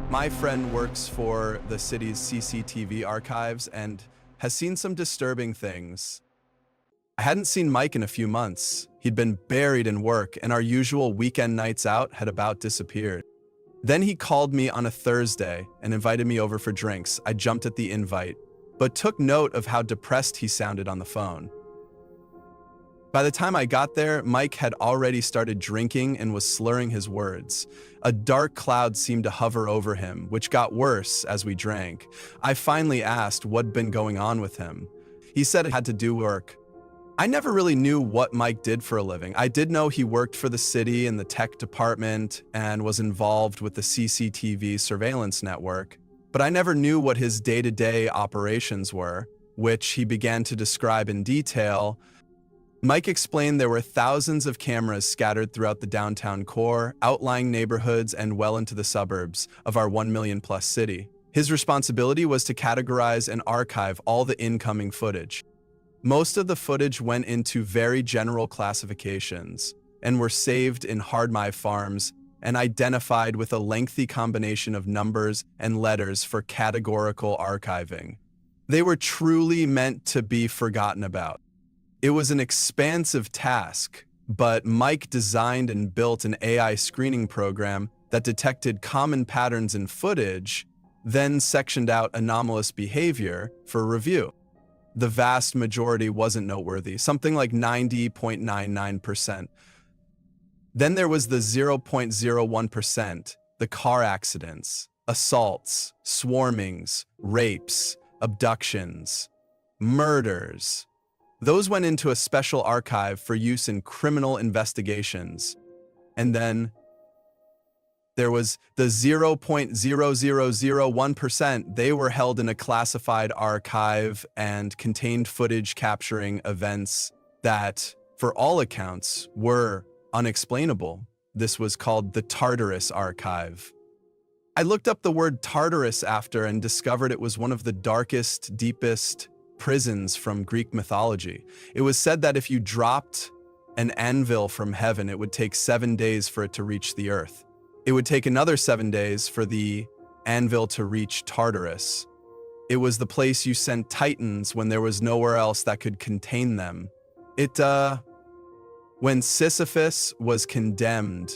My friend works for the city's CCTV archives and has seen some disturbing things. I hadn't seen Mike in a few months. He'd been buried in work, and our usual weekend nights out had about disappeared. Then he called me on a Thursday and invited me over for drinks. I jumped at the invite, but took note of how depressed he sounded on the phone. By the time I got there, Mike had already started drinking and was slurring his words. A dark cloud seemed to hover over him, which got worse as we drank. I finally asked what'd been going on with him. He said it had to do with work. I never really knew what Mike did for a living. I did know he worked for the city in the tech department and was involved with the CCTV surveillance network, but I never knew what his day-to-day operations were, which he began to describe in detail. Mike explained there were thousands of cameras scattered throughout the downtown core, outlying neighborhoods, and well into the suburbs of our 1 million-plus city. His responsibility was to categorize and archive all the incoming footage. Most of the footage went into very general classifications and were saved in hard drive farms and identified with a lengthy combination of numbers and letters for categorical archiving. They were truly meant to be forgotten about. It was an expansive task, but Mike designed and built an AI screening program that detected common patterns in footage, then sectioned out anomalous behavior for review. The vast majority wasn't noteworthy, something like 90.99%. Then there was the 0.01%, the car accidents, assaults, swarmings, rapes, abductions, murders. Those went into a special archive for use in criminal investigations. And then there was the 0.0001%. They were held in a classified archive and contained footage capturing events that, for all accounts, were unexplainable. This was called the Tartarus Archive. I looked up the word Tartarus after and discovered it was one of the darkest, deepest prisons from Greek mythology. It was said that if you dropped an anvil from heaven, it would take 7 days for it to reach the earth. It would take another 7 days for the anvil to reach Tartarus. It was the place you sent titans when there was nowhere else that could contain them. When Sisyphus was condemned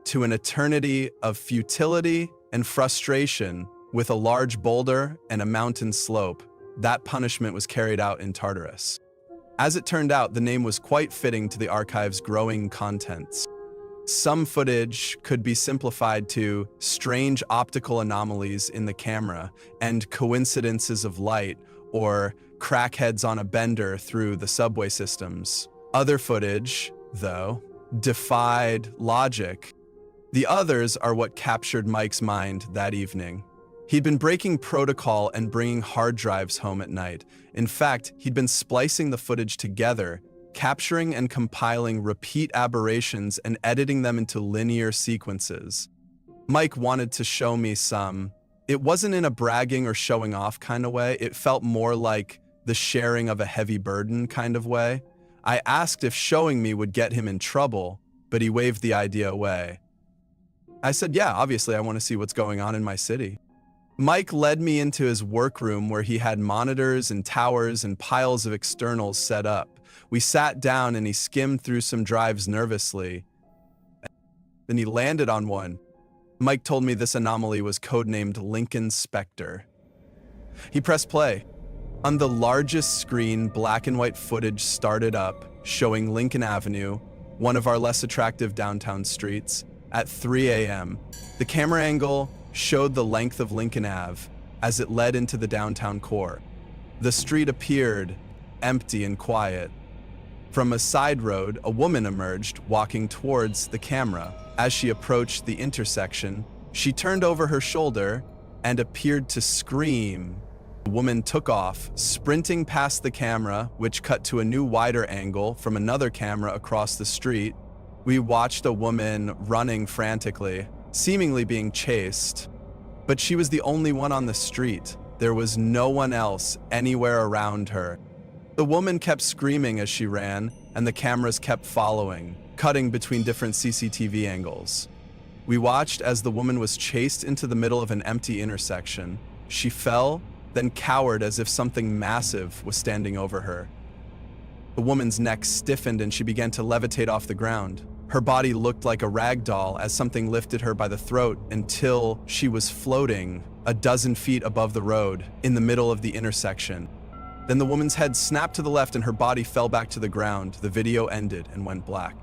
to an eternity of futility and frustration with a large boulder and a mountain slope, that punishment was carried out in Tartarus. As it turned out, the name was quite fitting to the archive's growing contents. Some footage could be simplified to strange optical anomalies in the camera and coincidences of light or crackheads on a bender through the subway systems. Other footage, though, defied logic. The others are what captured Mike's mind that evening. He'd been breaking protocol and bringing hard drives home at night. In fact, he'd been splicing the footage together, capturing and compiling repeat aberrations and editing them into linear sequences. Mike wanted to show me some. It wasn't in a bragging or showing off kind of way. It felt more like the sharing of a heavy burden kind of way. I asked if showing me would get him in trouble, but he waved the idea away. I said, yeah, obviously I want to see what's going on in my city. Mike led me into his workroom where he had monitors and towers and piles of externals set up. We sat down and he skimmed through some drives nervously. Then he landed on one. Mike told me this anomaly was codenamed Lincoln Spectre. He pressed play. On the largest screen, black and white footage started up, showing Lincoln Avenue, one of our less attractive downtown streets, at 3 a.m. The camera angle showed the length of Lincoln Ave as it led into the downtown core. The street appeared empty and quiet. From a side road, a woman emerged, walking towards the camera. As she approached the intersection, she turned over her shoulder and appeared to scream. The woman took off, sprinting past the camera, which cut to a new wider angle from another camera across the street. We watched a woman running frantically, seemingly being chased. But she was the only one on the street. There was no one else anywhere around her. The woman kept screaming as she ran, and the cameras kept following, cutting between different CCTV angles. We watched as the woman was chased into the middle of an empty intersection. She fell, then cowered as if something massive was standing over her. The woman's neck stiffened and she began to levitate off the ground. Her body looked like a rag doll as something lifted her by the throat until she was floating a dozen feet above the road in the middle of the intersection. Then the woman's head snapped to the left and her body fell back to the ground. The video ended and went black.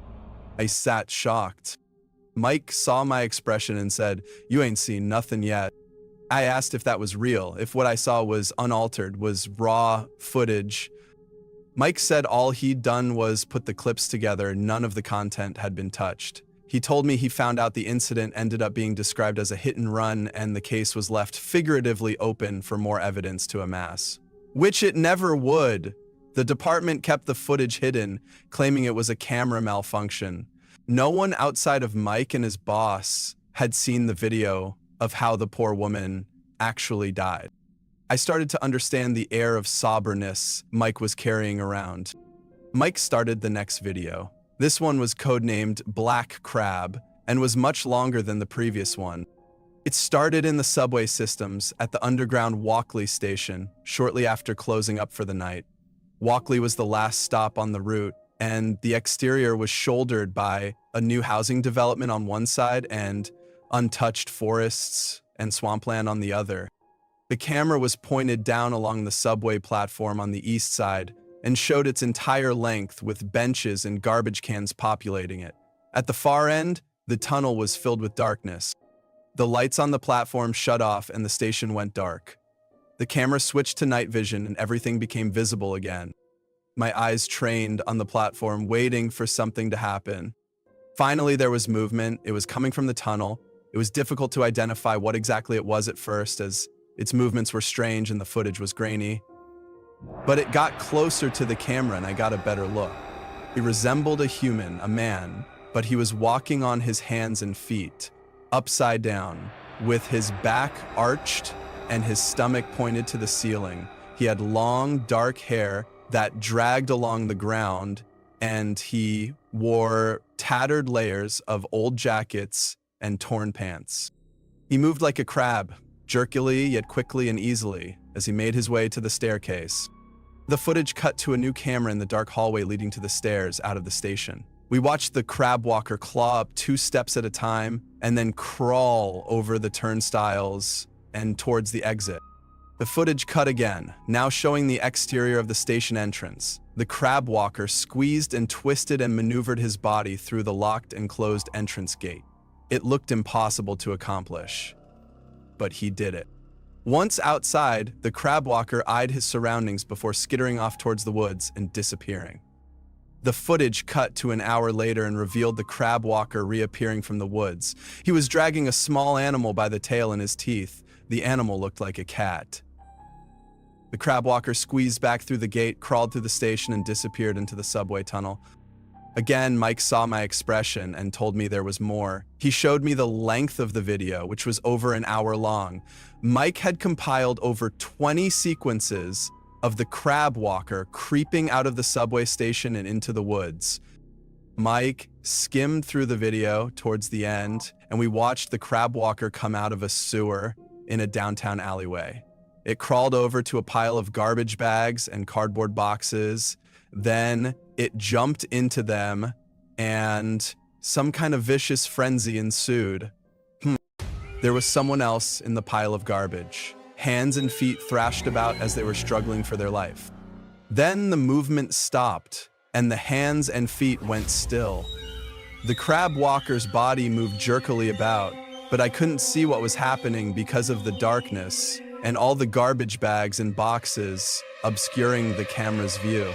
I sat shocked. Mike saw my expression and said, "You ain't seen nothing yet." I asked if that was real, if what I saw was unaltered, was raw footage. Mike said all he'd done was put the clips together, none of the content had been touched. He told me he found out the incident ended up being described as a hit and run and the case was left figuratively open for more evidence to amass. Which it never would. The department kept the footage hidden, claiming it was a camera malfunction. No one outside of Mike and his boss had seen the video of how the poor woman actually died. I started to understand the air of soberness Mike was carrying around. Mike started the next video. This one was codenamed Black Crab and was much longer than the previous one. It started in the subway systems at the underground Walkley station shortly after closing up for the night. Walkley was the last stop on the route, and the exterior was shouldered by a new housing development on one side and untouched forests and swampland on the other. The camera was pointed down along the subway platform on the east side and showed its entire length with benches and garbage cans populating it. At the far end, the tunnel was filled with darkness. The lights on the platform shut off and the station went dark. The camera switched to night vision and everything became visible again. My eyes trained on the platform, waiting for something to happen. Finally, there was movement. It was coming from the tunnel. It was difficult to identify what exactly it was at first, as its movements were strange and the footage was grainy. But it got closer to the camera and I got a better look. He resembled a human, a man, but he was walking on his hands and feet, upside down, with his back arched and his stomach pointed to the ceiling. He had long, dark hair that dragged along the ground, and he wore tattered layers of old jackets and torn pants. He moved like a crab, jerkily yet quickly and easily, as he made his way to the staircase. The footage cut to a new camera in the dark hallway leading to the stairs out of the station. We watched the crab walker claw up 2 steps at a time and then crawl over the turnstiles and towards the exit. The footage cut again, now showing the exterior of the station entrance. The crab walker squeezed and twisted and maneuvered his body through the locked and closed entrance gate. It looked impossible to accomplish, but he did it. Once outside, the crab walker eyed his surroundings before skittering off towards the woods and disappearing. The footage cut to an hour later and revealed the crab walker reappearing from the woods. He was dragging a small animal by the tail in his teeth. The animal looked like a cat. The crab walker squeezed back through the gate, crawled through the station, and disappeared into the subway tunnel. Again, Mike saw my expression and told me there was more. He showed me the length of the video, which was over an hour long. Mike had compiled over 20 sequences of the crab walker creeping out of the subway station and into the woods. Mike skimmed through the video towards the end, and we watched the crab walker come out of a sewer in a downtown alleyway. It crawled over to a pile of garbage bags and cardboard boxes. Then it jumped into them, and some kind of vicious frenzy ensued. There was someone else in the pile of garbage. Hands and feet thrashed about as they were struggling for their life. Then the movement stopped, and the hands and feet went still. The crab walker's body moved jerkily about, but I couldn't see what was happening because of the darkness and all the garbage bags and boxes obscuring the camera's view.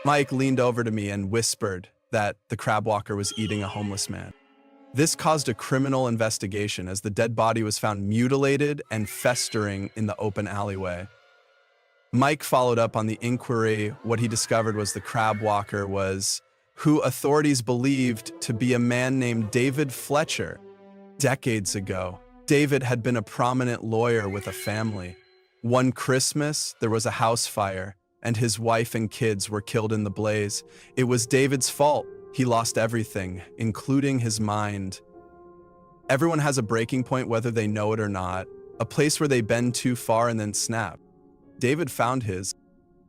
Mike leaned over to me and whispered that the crab walker was eating a homeless man. This caused a criminal investigation as the dead body was found mutilated and festering in the open alleyway. Mike followed up on the inquiry. What he discovered was the crab walker was who authorities believed to be a man named David Fletcher. Decades ago, David had been a prominent lawyer with a family. One Christmas, there was a house fire, and his wife and kids were killed in the blaze. It was David's fault. He lost everything, including his mind. Everyone has a breaking point whether they know it or not, a place where they bend too far and then snap. David found his.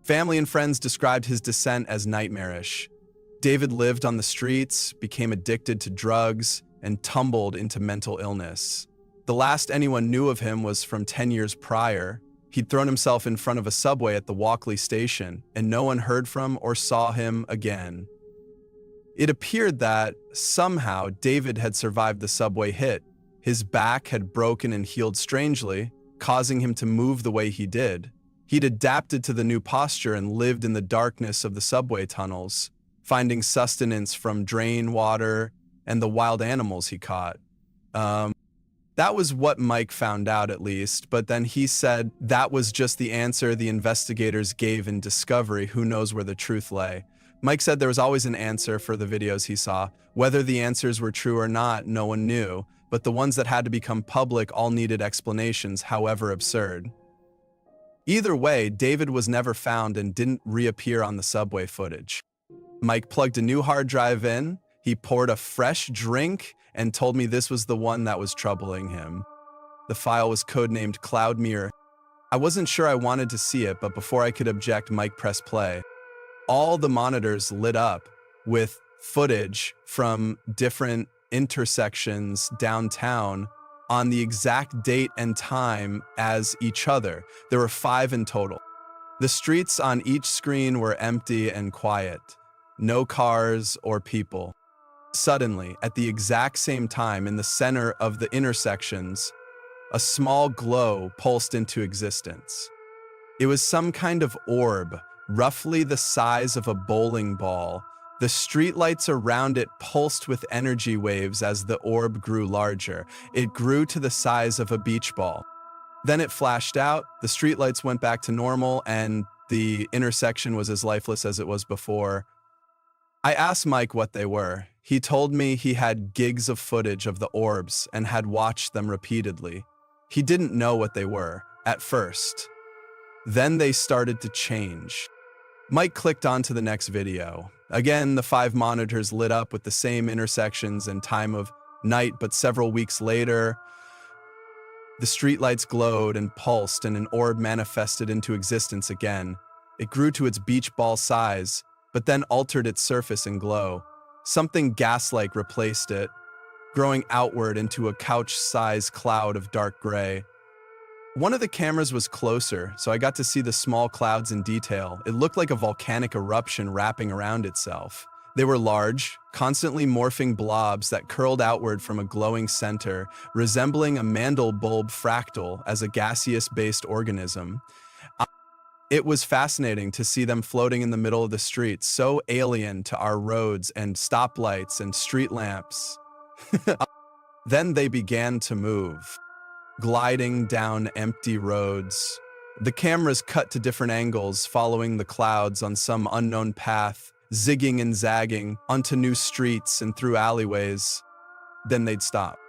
Family and friends described his descent as nightmarish. David lived on the streets, became addicted to drugs, and tumbled into mental illness. The last anyone knew of him was from 10 years prior. He'd thrown himself in front of a subway at the Walkley station, and no one heard from or saw him again. It appeared that, somehow, David had survived the subway hit. His back had broken and healed strangely, causing him to move the way he did. He'd adapted to the new posture and lived in the darkness of the subway tunnels, finding sustenance from drain water and the wild animals he caught. That was what Mike found out, at least, but then he said that was just the answer the investigators gave in Discovery. Who knows where the truth lay? Mike said there was always an answer for the videos he saw. Whether the answers were true or not, no one knew, but the ones that had to become public all needed explanations, however absurd. Either way, David was never found and didn't reappear on the subway footage. Mike plugged a new hard drive in, he poured a fresh drink, and told me this was the one that was troubling him. The file was codenamed Cloud Mirror. I wasn't sure I wanted to see it, but before I could object, Mike pressed play. All the monitors lit up with footage from different intersections downtown on the exact date and time as each other. There were 5 in total. The streets on each screen were empty and quiet. No cars or people. Suddenly, at the exact same time in the center of the intersections, a small glow pulsed into existence. It was some kind of orb, roughly the size of a bowling ball. The streetlights around it pulsed with energy waves as the orb grew larger. It grew to the size of a beach ball. Then it flashed out, the streetlights went back to normal, and the intersection was as lifeless as it was before. I asked Mike what they were. He told me he had gigs of footage of the orbs and had watched them repeatedly. He didn't know what they were, at first. Then they started to change. Mike clicked on to the next video. Again, the 5 monitors lit up with the same intersections and time of night, but several weeks later, the streetlights glowed and pulsed and an orb manifested into existence again. It grew to its beach ball size, but then altered its surface and glow. Something gas-like replaced it, growing outward into a couch-sized cloud of dark gray. One of the cameras was closer, so I got to see the small clouds in detail. It looked like a volcanic eruption wrapping around itself. They were large, constantly morphing blobs that curled outward from a glowing center, resembling a mandelbulb fractal as a gaseous-based organism. It was fascinating to see them floating in the middle of the street, so alien to our roads and stoplights and street lamps. Then they began to move, gliding down empty roads. The cameras cut to different angles, following the clouds on some unknown path, zigging and zagging onto new streets and through alleyways. Then they'd stop.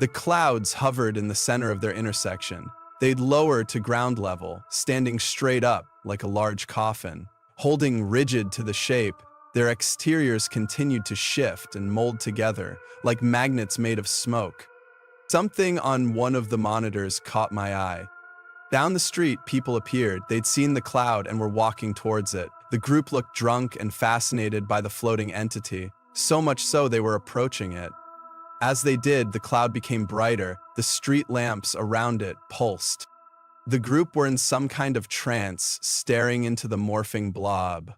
The clouds hovered in the center of their intersection. They'd lower to ground level, standing straight up like a large coffin. Holding rigid to the shape, their exteriors continued to shift and mold together, like magnets made of smoke. Something on one of the monitors caught my eye. Down the street, people appeared. They'd seen the cloud and were walking towards it. The group looked drunk and fascinated by the floating entity, so much so they were approaching it. As they did, the cloud became brighter. The street lamps around it pulsed. The group were in some kind of trance, staring into the morphing blob.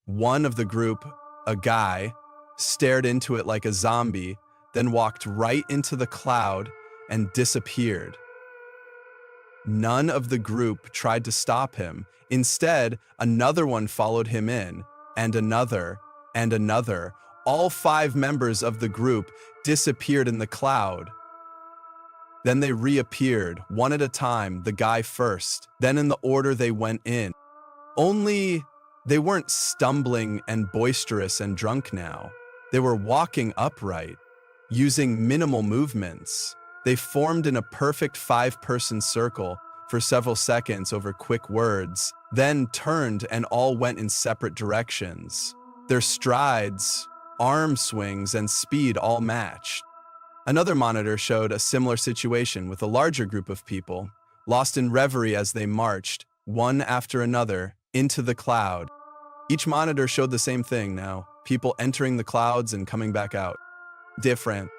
One of the group, a guy, stared into it like a zombie, then walked right into the cloud and disappeared. None of the group tried to stop him. Instead, another one followed him in, and another, and another. All 5 members of the group disappeared in the cloud. Then they reappeared, one at a time, the guy first, then in the order they went in. Only they weren't stumbling and boisterous and drunk now. They were walking upright, using minimal movements. They formed in a perfect 5-person circle for several seconds over quick words, then turned and all went in separate directions. Their strides, arm swings, and speed all matched. Another monitor showed a similar situation with a larger group of people, lost in reverie as they marched, one after another, into the cloud. Each monitor showed the same thing now, people entering the clouds and coming back out. Different.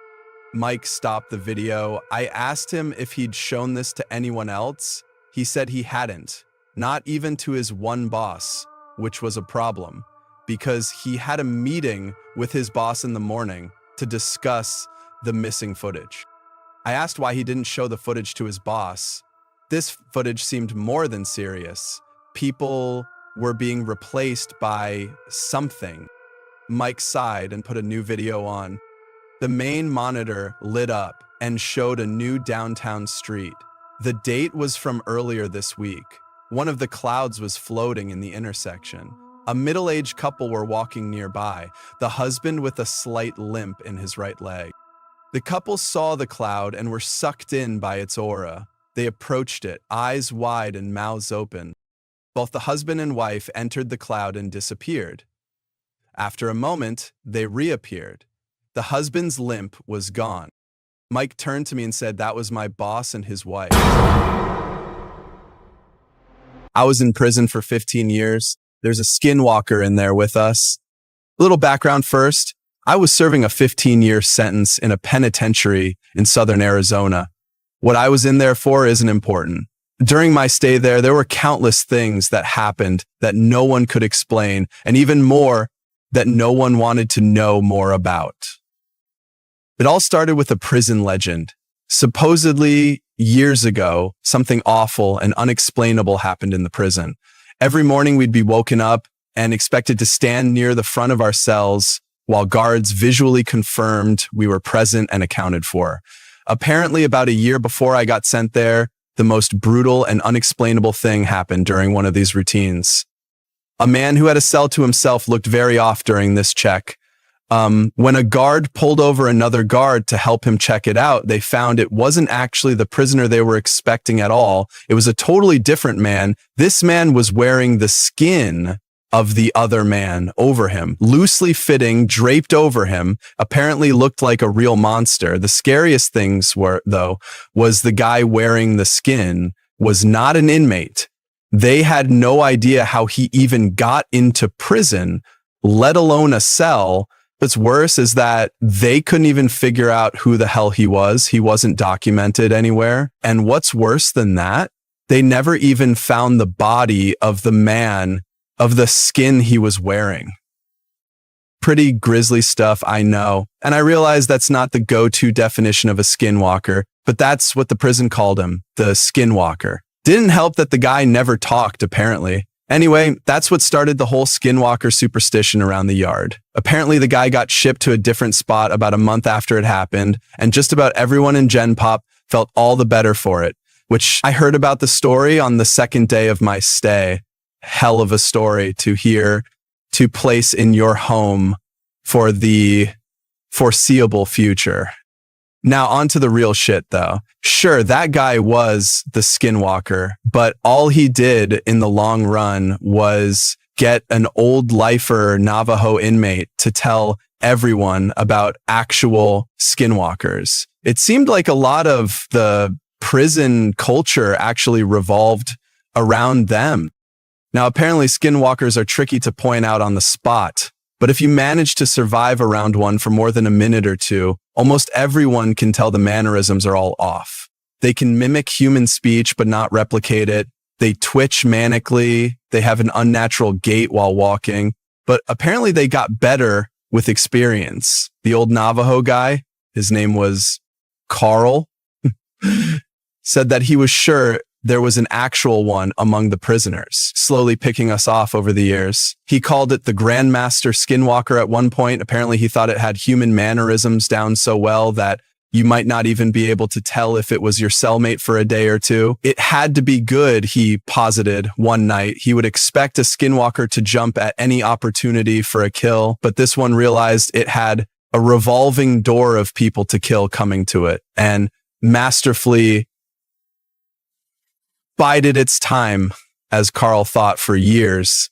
Mike stopped the video. I asked him if he'd shown this to anyone else. He said he hadn't, not even to his one boss, which was a problem, because he had a meeting with his boss in the morning to discuss the missing footage. I asked why he didn't show the footage to his boss. This footage seemed more than serious. People were being replaced by something. Mike sighed and put a new video on. The main monitor lit up and showed a new downtown street. The date was from earlier this week. One of the clouds was floating in the intersection. A middle-aged couple were walking nearby, the husband with a slight limp in his right leg. The couple saw the cloud and were sucked in by its aura. They approached it, eyes wide and mouths open. Both the husband and wife entered the cloud and disappeared. After a moment, they reappeared. The husband's limp was gone. Mike turned to me and said that was my boss and his wife. I was in prison for 15 years. There's a Skinwalker in there with us. A little background first. I was serving a 15-year sentence in a penitentiary in southern Arizona. What I was in there for isn't important. During my stay there, there were countless things that happened that no one could explain, and even more that no one wanted to know more about. It all started with a prison legend. Supposedly, years ago, something awful and unexplainable happened in the prison. Every morning we'd be woken up and expected to stand near the front of our cells while guards visually confirmed we were present and accounted for. Apparently, about a year before I got sent there, the most brutal and unexplainable thing happened during one of these routines. A man who had a cell to himself looked very off during this check. When a guard pulled over another guard to help him check it out, they found it wasn't actually the prisoner they were expecting at all. It was a totally different man. This man was wearing the skin of the other man over him, loosely fitting, draped over him, apparently looked like a real monster. The scariest things was the guy wearing the skin was not an inmate. They had no idea how he even got into prison, let alone a cell. What's worse is that they couldn't even figure out who the hell he was. He wasn't documented anywhere. And what's worse than that, they never even found the body of the man of the skin he was wearing. Pretty grisly stuff, I know. And I realize that's not the go-to definition of a skinwalker, but that's what the prison called him, the skinwalker. Didn't help that the guy never talked, apparently. Anyway, that's what started the whole Skinwalker superstition around the yard. Apparently, the guy got shipped to a different spot about a month after it happened, and just about everyone in Gen Pop felt all the better for it, which I heard about the story on the second day of my stay. Hell of a story to hear, to place in your home for the foreseeable future. Now, on to the real shit, though. Sure, that guy was the Skinwalker, but all he did in the long run was get an old lifer Navajo inmate to tell everyone about actual Skinwalkers. It seemed like a lot of the prison culture actually revolved around them. Now, apparently, Skinwalkers are tricky to point out on the spot, but if you manage to survive around one for more than a minute or two, almost everyone can tell the mannerisms are all off. They can mimic human speech but not replicate it. They twitch manically. They have an unnatural gait while walking. But apparently they got better with experience. The old Navajo guy, his name was Carl, said that he was sure there was an actual one among the prisoners, slowly picking us off over the years. He called it the Grandmaster Skinwalker at one point. Apparently he thought it had human mannerisms down so well that you might not even be able to tell if it was your cellmate for a day or two. It had to be good, he posited one night. He would expect a Skinwalker to jump at any opportunity for a kill, but this one realized it had a revolving door of people to kill coming to it and masterfully bided its time, as Carl thought for years.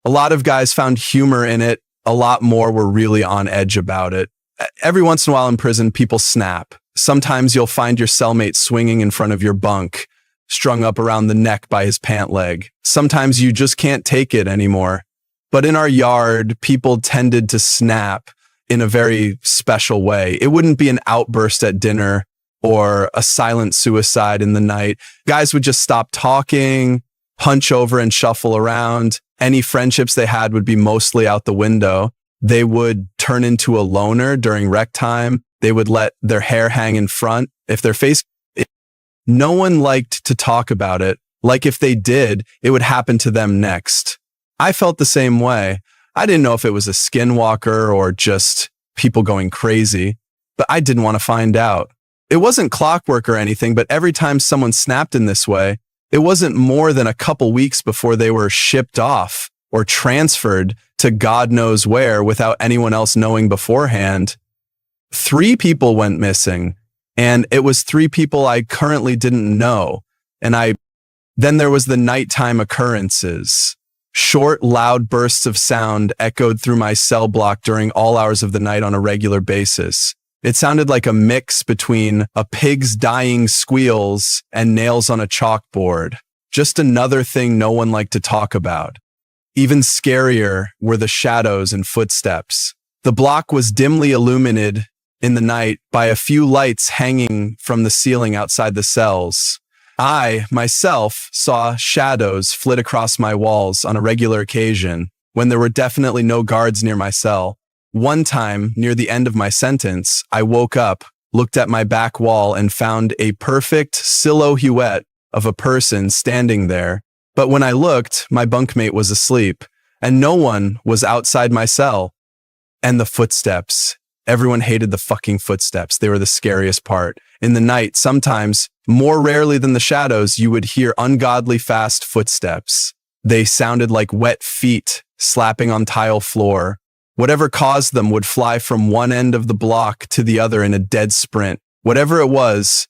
A lot of guys found humor in it. A lot more were really on edge about it. Every once in a while in prison, people snap. Sometimes you'll find your cellmate swinging in front of your bunk, strung up around the neck by his pant leg. Sometimes you just can't take it anymore. But in our yard, people tended to snap in a very special way. It wouldn't be an outburst at dinner or a silent suicide in the night. Guys would just stop talking, hunch over and shuffle around. Any friendships they had would be mostly out the window. They would turn into a loner during rec time. They would let their hair hang in front. If their face, no one liked to talk about it. Like if they did, it would happen to them next. I felt the same way. I didn't know if it was a skinwalker or just people going crazy, but I didn't want to find out. It wasn't clockwork or anything, but every time someone snapped in this way, it wasn't more than a couple weeks before they were shipped off or transferred to God knows where without anyone else knowing beforehand. 3 people went missing, and it was 3 people I currently didn't know. And then there was the nighttime occurrences. Short, loud bursts of sound echoed through my cell block during all hours of the night on a regular basis. It sounded like a mix between a pig's dying squeals and nails on a chalkboard. Just another thing no one liked to talk about. Even scarier were the shadows and footsteps. The block was dimly illuminated in the night by a few lights hanging from the ceiling outside the cells. I, myself, saw shadows flit across my walls on a regular occasion when there were definitely no guards near my cell. One time, near the end of my sentence, I woke up, looked at my back wall, and found a perfect silhouette of a person standing there. But when I looked, my bunkmate was asleep, and no one was outside my cell. And the footsteps. Everyone hated the fucking footsteps. They were the scariest part. In the night, sometimes, more rarely than the shadows, you would hear ungodly fast footsteps. They sounded like wet feet slapping on tile floor. Whatever caused them would fly from one end of the block to the other in a dead sprint. Whatever it was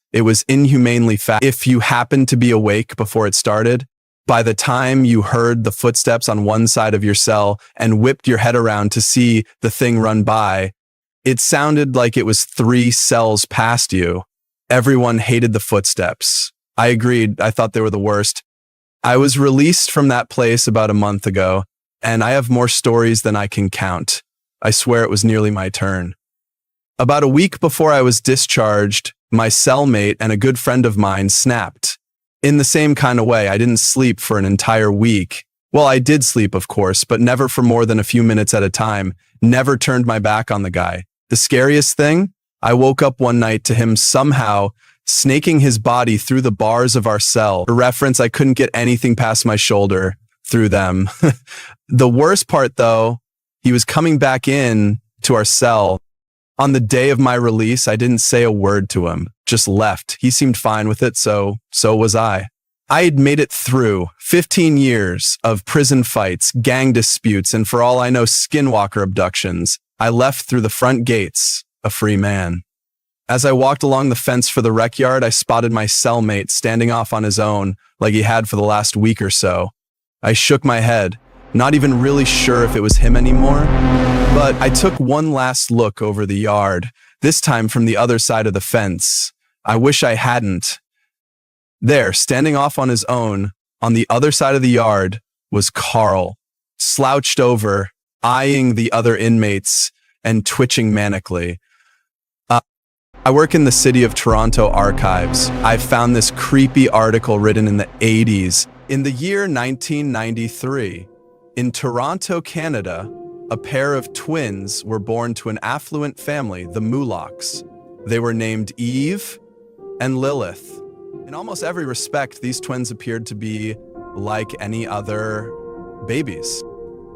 inhumanely fast. If you happened to be awake before it started, by the time you heard the footsteps on one side of your cell and whipped your head around to see the thing run by, it sounded like it was 3 cells past you. Everyone hated the footsteps. I agreed. I thought they were the worst. I was released from that place about a month ago, and I have more stories than I can count. I swear it was nearly my turn. About a week before I was discharged, my cellmate and a good friend of mine snapped. In the same kind of way, I didn't sleep for an entire week. Well, I did sleep, of course, but never for more than a few minutes at a time. Never turned my back on the guy. The scariest thing? I woke up one night to him somehow snaking his body through the bars of our cell. For reference, I couldn't get anything past my shoulder through them. The worst part, though, he was coming back in to our cell. On the day of my release, I didn't say a word to him, just left. He seemed fine with it, so was I. I had made it through 15 years of prison fights, gang disputes, and for all I know, Skinwalker abductions. I left through the front gates, a free man. As I walked along the fence for the rec yard, I spotted my cellmate standing off on his own like he had for the last week or so. I shook my head, not even really sure if it was him anymore, but I took one last look over the yard, this time from the other side of the fence. I wish I hadn't. There, standing off on his own, on the other side of the yard, was Carl, slouched over, eyeing the other inmates and twitching manically. I work in the City of Toronto archives. I found this creepy article written in the 80s. In the year 1993, in Toronto, Canada, a pair of twins were born to an affluent family, the Moolocks. They were named Eve and Lilith. In almost every respect, these twins appeared to be like any other babies.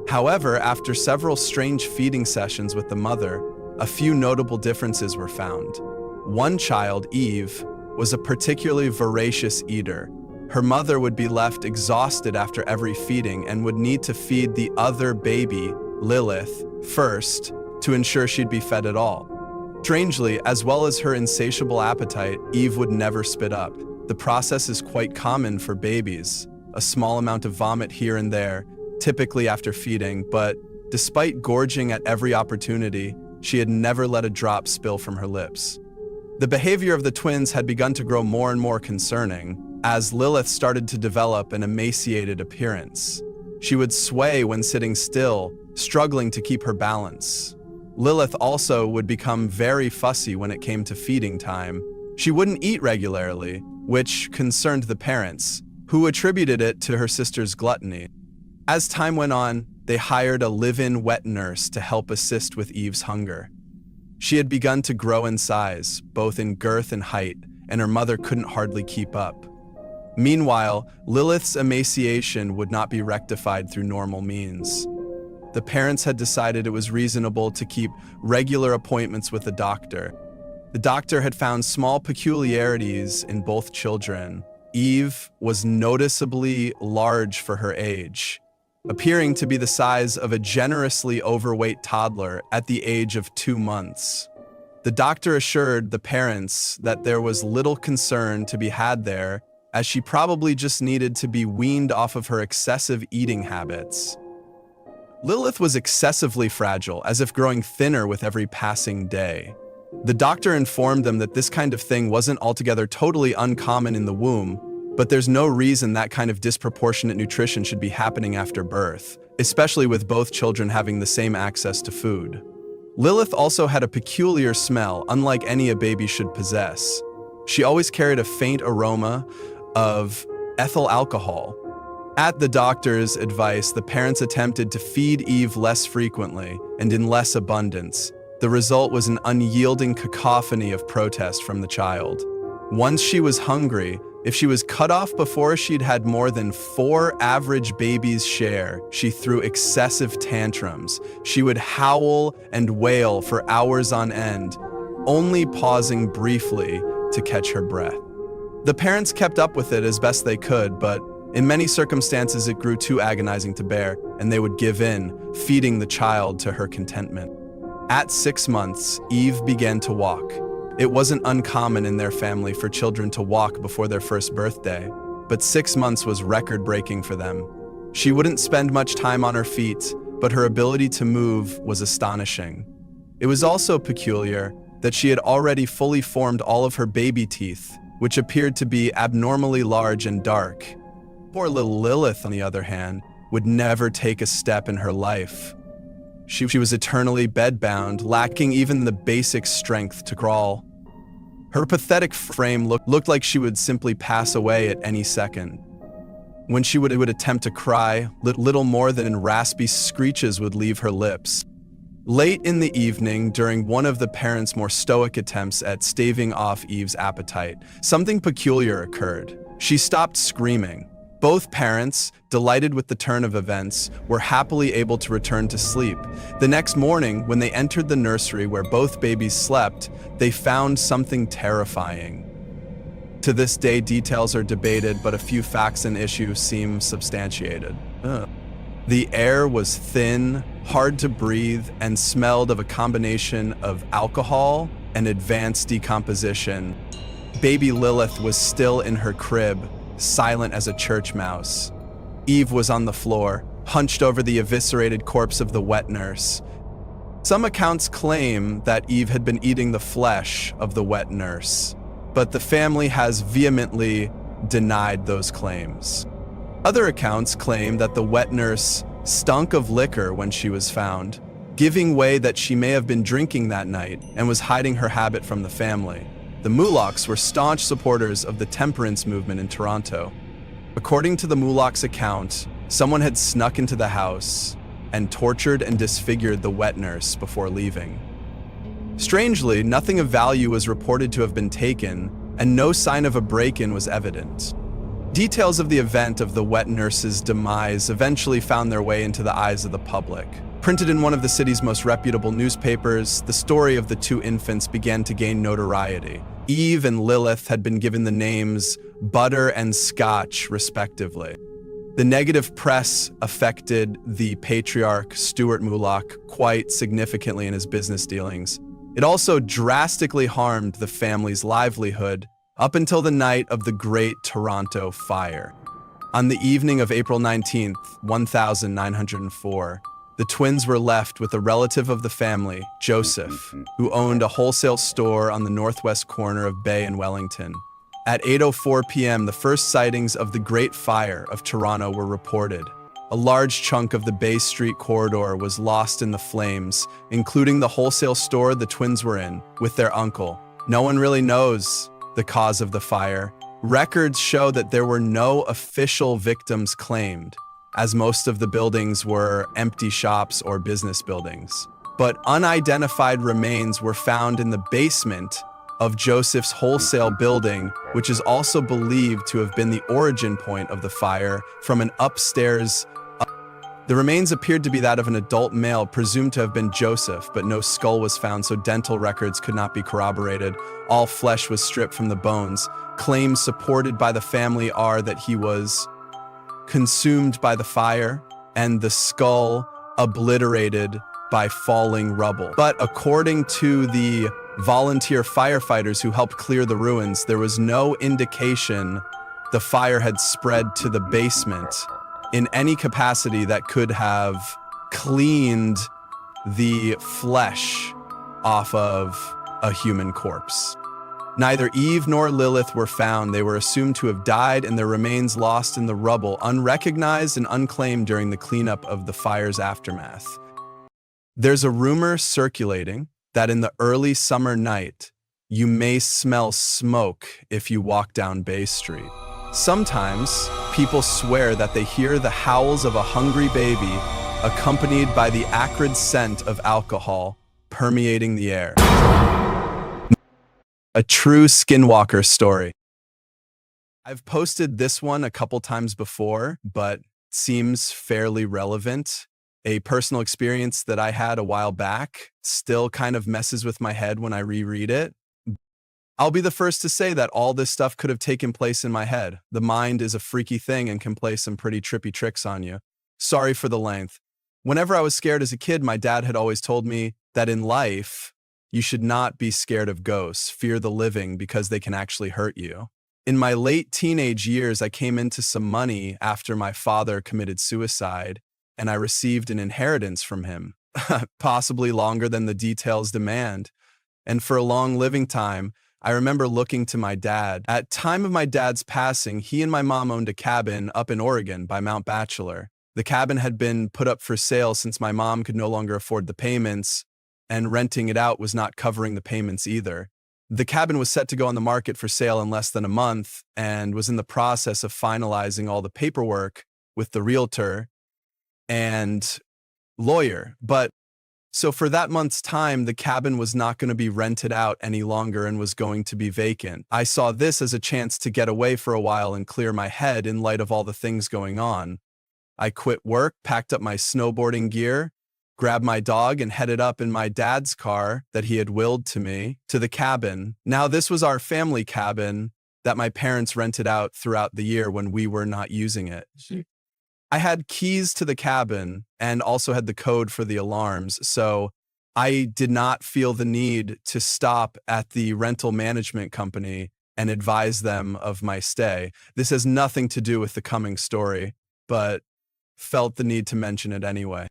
However, after several strange feeding sessions with the mother, a few notable differences were found. One child, Eve, was a particularly voracious eater. Her mother would be left exhausted after every feeding and would need to feed the other baby, Lilith, first to ensure she'd be fed at all. Strangely, as well as her insatiable appetite, Eve would never spit up. The process is quite common for babies, a small amount of vomit here and there, typically after feeding, but despite gorging at every opportunity, she had never let a drop spill from her lips. The behavior of the twins had begun to grow more and more concerning as Lilith started to develop an emaciated appearance. She would sway when sitting still, struggling to keep her balance. Lilith also would become very fussy when it came to feeding time. She wouldn't eat regularly, which concerned the parents, who attributed it to her sister's gluttony. As time went on, they hired a live-in wet nurse to help assist with Eve's hunger. She had begun to grow in size, both in girth and height, and her mother couldn't hardly keep up. Meanwhile, Lilith's emaciation would not be rectified through normal means. The parents had decided it was reasonable to keep regular appointments with the doctor. The doctor had found small peculiarities in both children. Eve was noticeably large for her age, appearing to be the size of a generously overweight toddler at the age of 2 months. The doctor assured the parents that there was little concern to be had there, as she probably just needed to be weaned off of her excessive eating habits. Lilith was excessively fragile, as if growing thinner with every passing day. The doctor informed them that this kind of thing wasn't altogether totally uncommon in the womb, but there's no reason that kind of disproportionate nutrition should be happening after birth, especially with both children having the same access to food. Lilith also had a peculiar smell, unlike any a baby should possess. She always carried a faint aroma of ethyl alcohol. At the doctor's advice, the parents attempted to feed Eve less frequently and in less abundance. The result was an unyielding cacophony of protest from the child. Once she was hungry, if she was cut off before she'd had more than 4 average babies' share, she threw excessive tantrums. She would howl and wail for hours on end, only pausing briefly to catch her breath. The parents kept up with it as best they could, but in many circumstances it grew too agonizing to bear, and they would give in, feeding the child to her contentment. At 6 months, Eve began to walk. It wasn't uncommon in their family for children to walk before their first birthday, but 6 months was record-breaking for them. She wouldn't spend much time on her feet, but her ability to move was astonishing. It was also peculiar that she had already fully formed all of her baby teeth, which appeared to be abnormally large and dark. Poor little Lilith, on the other hand, would never take a step in her life. She was eternally bedbound, lacking even the basic strength to crawl. Her pathetic frame looked like she would simply pass away at any second. When she would attempt to cry, little more than raspy screeches would leave her lips. Late in the evening, during one of the parents' more stoic attempts at staving off Eve's appetite, something peculiar occurred. She stopped screaming. Both parents, delighted with the turn of events, were happily able to return to sleep. The next morning, when they entered the nursery where both babies slept, they found something terrifying. To this day, details are debated, but a few facts and issues seem substantiated. The air was thin, hard to breathe, and smelled of a combination of alcohol and advanced decomposition. Baby Lilith was still in her crib, silent as a church mouse. Eve was on the floor, hunched over the eviscerated corpse of the wet nurse. Some accounts claim that Eve had been eating the flesh of the wet nurse, but the family has vehemently denied those claims. Other accounts claim that the wet nurse stunk of liquor when she was found, giving way that she may have been drinking that night and was hiding her habit from the family. The Moolocks were staunch supporters of the temperance movement in Toronto. According to the Moolocks' account, someone had snuck into the house and tortured and disfigured the wet nurse before leaving. Strangely, nothing of value was reported to have been taken, and no sign of a break-in was evident. Details of the event of the wet nurse's demise eventually found their way into the eyes of the public. Printed in one of the city's most reputable newspapers, the story of the 2 infants began to gain notoriety. Eve and Lilith had been given the names Butter and Scotch, respectively. The negative press affected the patriarch, Stuart Moolock, quite significantly in his business dealings. It also drastically harmed the family's livelihood up until the night of the Great Toronto Fire. On the evening of April 19th, 1904, The twins were left with a relative of the family, Joseph, who owned a wholesale store on the northwest corner of Bay and Wellington. At 8:04 p.m., the first sightings of the Great Fire of Toronto were reported. A large chunk of the Bay Street corridor was lost in the flames, including the wholesale store the twins were in, with their uncle. No one really knows the cause of the fire. Records show that there were no official victims claimed, as most of the buildings were empty shops or business buildings. But unidentified remains were found in the basement of Joseph's wholesale building, which is also believed to have been the origin point of the fire from an upstairs. The remains appeared to be that of an adult male, presumed to have been Joseph, but no skull was found, so dental records could not be corroborated. All flesh was stripped from the bones. Claims supported by the family are that he was consumed by the fire and the skull obliterated by falling rubble. But according to the volunteer firefighters who helped clear the ruins, there was no indication the fire had spread to the basement in any capacity that could have cleaned the flesh off of a human corpse. Neither Eve nor Lilith were found. They were assumed to have died and their remains lost in the rubble, unrecognized and unclaimed during the cleanup of the fire's aftermath. There's a rumor circulating that in the early summer night, you may smell smoke if you walk down Bay Street. Sometimes, people swear that they hear the howls of a hungry baby accompanied by the acrid scent of alcohol permeating the air. A true Skinwalker story. I've posted this one a couple times before, but seems fairly relevant. A personal experience that I had a while back still kind of messes with my head when I reread it. I'll be the first to say that all this stuff could have taken place in my head. The mind is a freaky thing and can play some pretty trippy tricks on you. Sorry for the length. Whenever I was scared as a kid, my dad had always told me that in life, you should not be scared of ghosts. Fear the living because they can actually hurt you. In my late teenage years, I came into some money after my father committed suicide, and I received an inheritance from him, possibly longer than the details demand. And for a long living time, I remember looking to my dad. At time of my dad's passing, he and my mom owned a cabin up in Oregon by Mount Bachelor. The cabin had been put up for sale since my mom could no longer afford the payments, and renting it out was not covering the payments either. The cabin was set to go on the market for sale in less than a month and was in the process of finalizing all the paperwork with the realtor and lawyer. So for that month's time, the cabin was not going to be rented out any longer and was going to be vacant. I saw this as a chance to get away for a while and clear my head in light of all the things going on. I quit work, packed up my snowboarding gear, grabbed my dog and headed up in my dad's car that he had willed to me to the cabin. Now, this was our family cabin that my parents rented out throughout the year when we were not using it. I had keys to the cabin and also had the code for the alarms, so I did not feel the need to stop at the rental management company and advise them of my stay. This has nothing to do with the coming story, but felt the need to mention it anyway.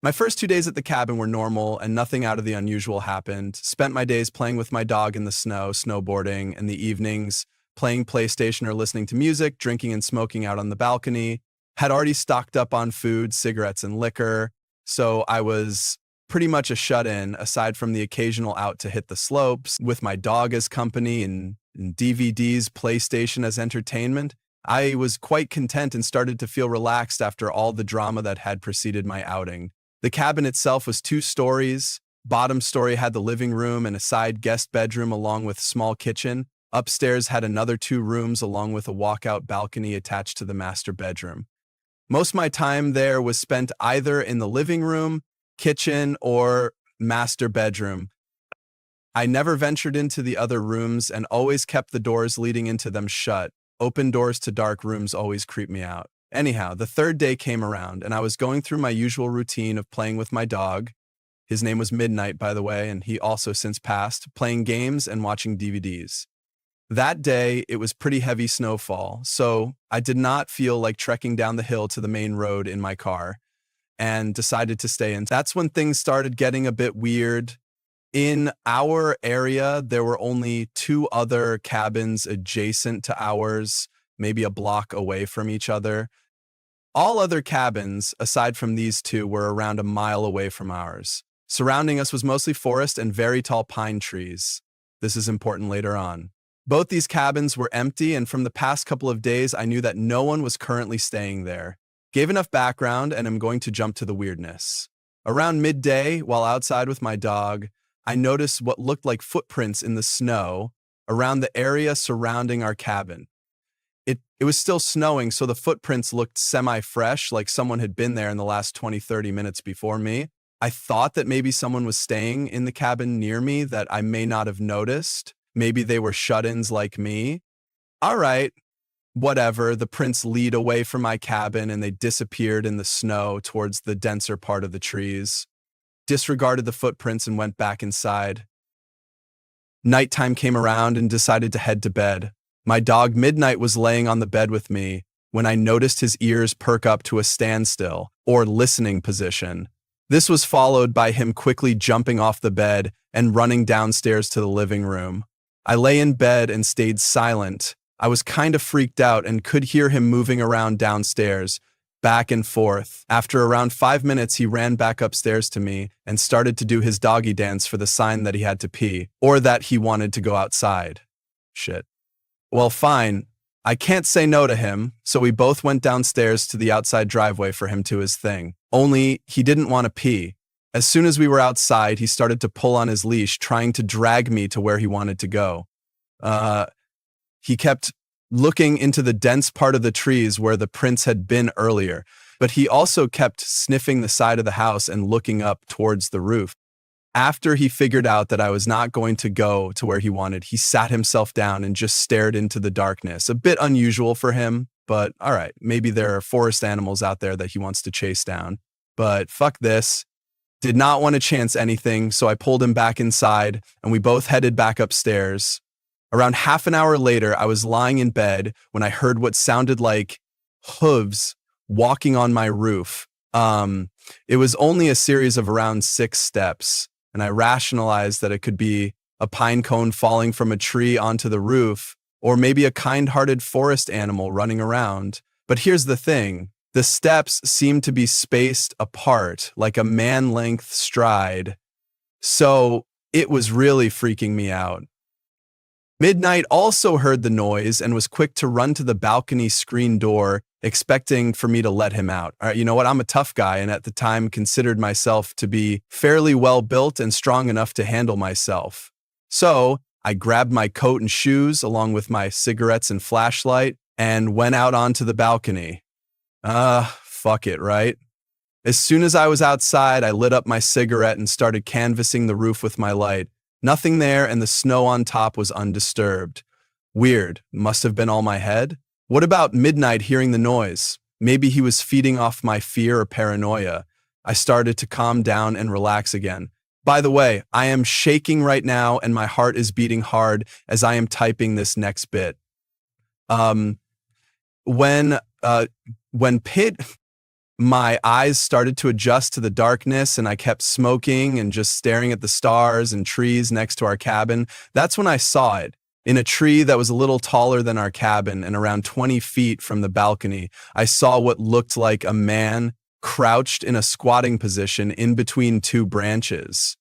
My first 2 days at the cabin were normal and nothing out of the unusual happened. Spent my days playing with my dog in the snow, snowboarding, and the evenings playing PlayStation or listening to music, drinking and smoking out on the balcony. Had already stocked up on food, cigarettes, and liquor, so I was pretty much a shut-in, aside from the occasional out to hit the slopes, with my dog as company and DVDs, PlayStation as entertainment. I was quite content and started to feel relaxed after all the drama that had preceded my outing. The cabin itself was 2 stories. Bottom story had the living room and a side guest bedroom along with small kitchen. Upstairs had another 2 rooms along with a walkout balcony attached to the master bedroom. Most of my time there was spent either in the living room, kitchen, or master bedroom. I never ventured into the other rooms and always kept the doors leading into them shut. Open doors to dark rooms always creep me out. Anyhow, the 3rd day came around and I was going through my usual routine of playing with my dog. His name was Midnight, by the way, and he also since passed, playing games and watching DVDs. That day, it was pretty heavy snowfall, so I did not feel like trekking down the hill to the main road in my car. and decided to stay in. That's when things started getting a bit weird. In our area, there were only 2 other cabins adjacent to ours, maybe a block away from each other. All other cabins, aside from these 2, were around a mile away from ours. Surrounding us was mostly forest and very tall pine trees. This is important later on. Both these cabins were empty, and from the past couple of days, I knew that no one was currently staying there. Gave enough background, and I'm going to jump to the weirdness. Around midday, while outside with my dog, I noticed what looked like footprints in the snow around the area surrounding our cabin. It was still snowing, so the footprints looked semi-fresh, like someone had been there in the last 20-30 minutes before me. I thought that maybe someone was staying in the cabin near me that I may not have noticed. Maybe they were shut-ins like me. All right, whatever. The prints lead away from my cabin and they disappeared in the snow towards the denser part of the trees. Disregarded the footprints and went back inside. Nighttime came around and decided to head to bed. My dog Midnight was laying on the bed with me when I noticed his ears perk up to a standstill, or listening position. This was followed by him quickly jumping off the bed and running downstairs to the living room. I lay in bed and stayed silent. I was kind of freaked out and could hear him moving around downstairs, back and forth. After around 5 minutes, he ran back upstairs to me and started to do his doggy dance for the sign that he had to pee, or that he wanted to go outside. Shit. Well, fine. I can't say no to him, so we both went downstairs to the outside driveway for him to his thing. Only he didn't want to pee. As soon as we were outside, he started to pull on his leash, trying to drag me to where he wanted to go. He kept looking into the dense part of the trees where the prints had been earlier, but he also kept sniffing the side of the house and looking up towards the roof. After he figured out that I was not going to go to where he wanted, he sat himself down and just stared into the darkness. A bit unusual for him, but all right, maybe there are forest animals out there that he wants to chase down. But fuck this. Did not want to chance anything, so I pulled him back inside, and we both headed back upstairs. Around half an hour later, I was lying in bed when I heard what sounded like hooves walking on my roof. It was only a series of around 6 steps. And I rationalized that it could be a pine cone falling from a tree onto the roof, or maybe a kind-hearted forest animal running around. But here's the thing. The steps seemed to be spaced apart, like a man-length stride. So it was really freaking me out. Midnight also heard the noise and was quick to run to the balcony screen door, expecting for me to let him out. All right, you know what? I'm a tough guy, and at the time considered myself to be fairly well-built and strong enough to handle myself. So I grabbed my coat and shoes along with my cigarettes and flashlight and went out onto the balcony. Fuck it, right? As soon as I was outside, I lit up my cigarette and started canvassing the roof with my light. Nothing there, and the snow on top was undisturbed. Weird. Must have been all my head. What about Midnight hearing the noise? Maybe he was feeding off my fear or paranoia. I started to calm down and relax again. By the way, I am shaking right now and my heart is beating hard as I am typing this next bit. When my eyes started to adjust to the darkness and I kept smoking and just staring at the stars and trees next to our cabin, that's when I saw it. In a tree that was a little taller than our cabin and around 20 feet from the balcony, I saw what looked like a man crouched in a squatting position in between 2 branches.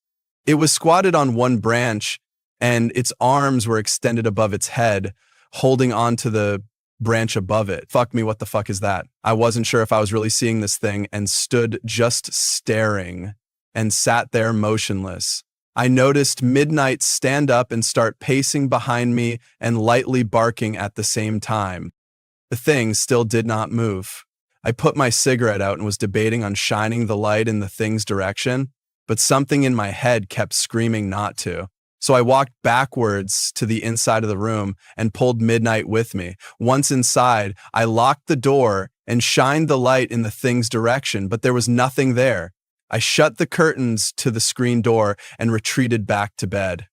It was squatted on one branch and its arms were extended above its head, holding onto the branch above it. Fuck me, what the fuck is that? I wasn't sure if I was really seeing this thing and stood just staring and sat there motionless. I noticed Midnight stand up and start pacing behind me and lightly barking at the same time. The thing still did not move. I put my cigarette out and was debating on shining the light in the thing's direction, but something in my head kept screaming not to. So I walked backwards to the inside of the room and pulled Midnight with me. Once inside, I locked the door and shined the light in the thing's direction, but there was nothing there. I shut the curtains to the screen door and retreated back to bed.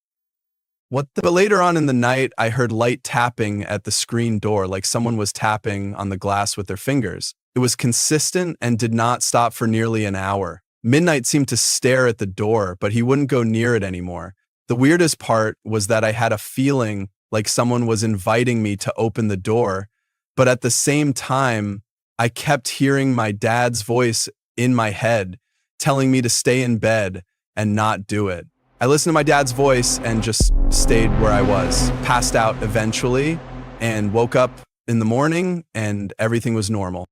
But later on in the night, I heard light tapping at the screen door, like someone was tapping on the glass with their fingers. It was consistent and did not stop for nearly an hour. Midnight seemed to stare at the door, but he wouldn't go near it anymore. The weirdest part was that I had a feeling like someone was inviting me to open the door, but at the same time, I kept hearing my dad's voice in my head telling me to stay in bed and not do it. I listened to my dad's voice and just stayed where I was, passed out eventually, and woke up in the morning and everything was normal.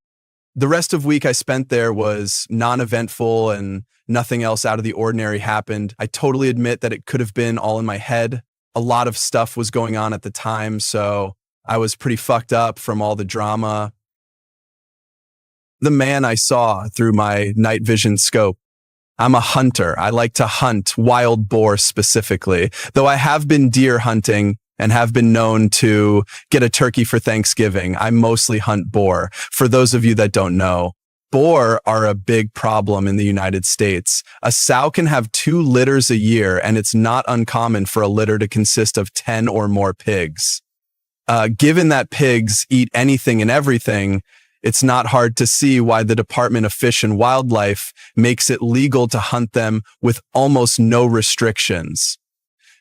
The rest of the week I spent there was non-eventful and nothing else out of the ordinary happened. I totally admit that it could have been all in my head. A lot of stuff was going on at the time, so I was pretty fucked up from all the drama. The man I saw through my night vision scope. I'm a hunter. I like to hunt wild boar specifically, though I have been deer hunting and have been known to get a turkey for Thanksgiving. I mostly hunt boar. For those of you that don't know, boar are a big problem in the United States. A sow can have 2 litters a year, and it's not uncommon for a litter to consist of 10 or more pigs. Given that pigs eat anything and everything, it's not hard to see why the Department of Fish and Wildlife makes it legal to hunt them with almost no restrictions.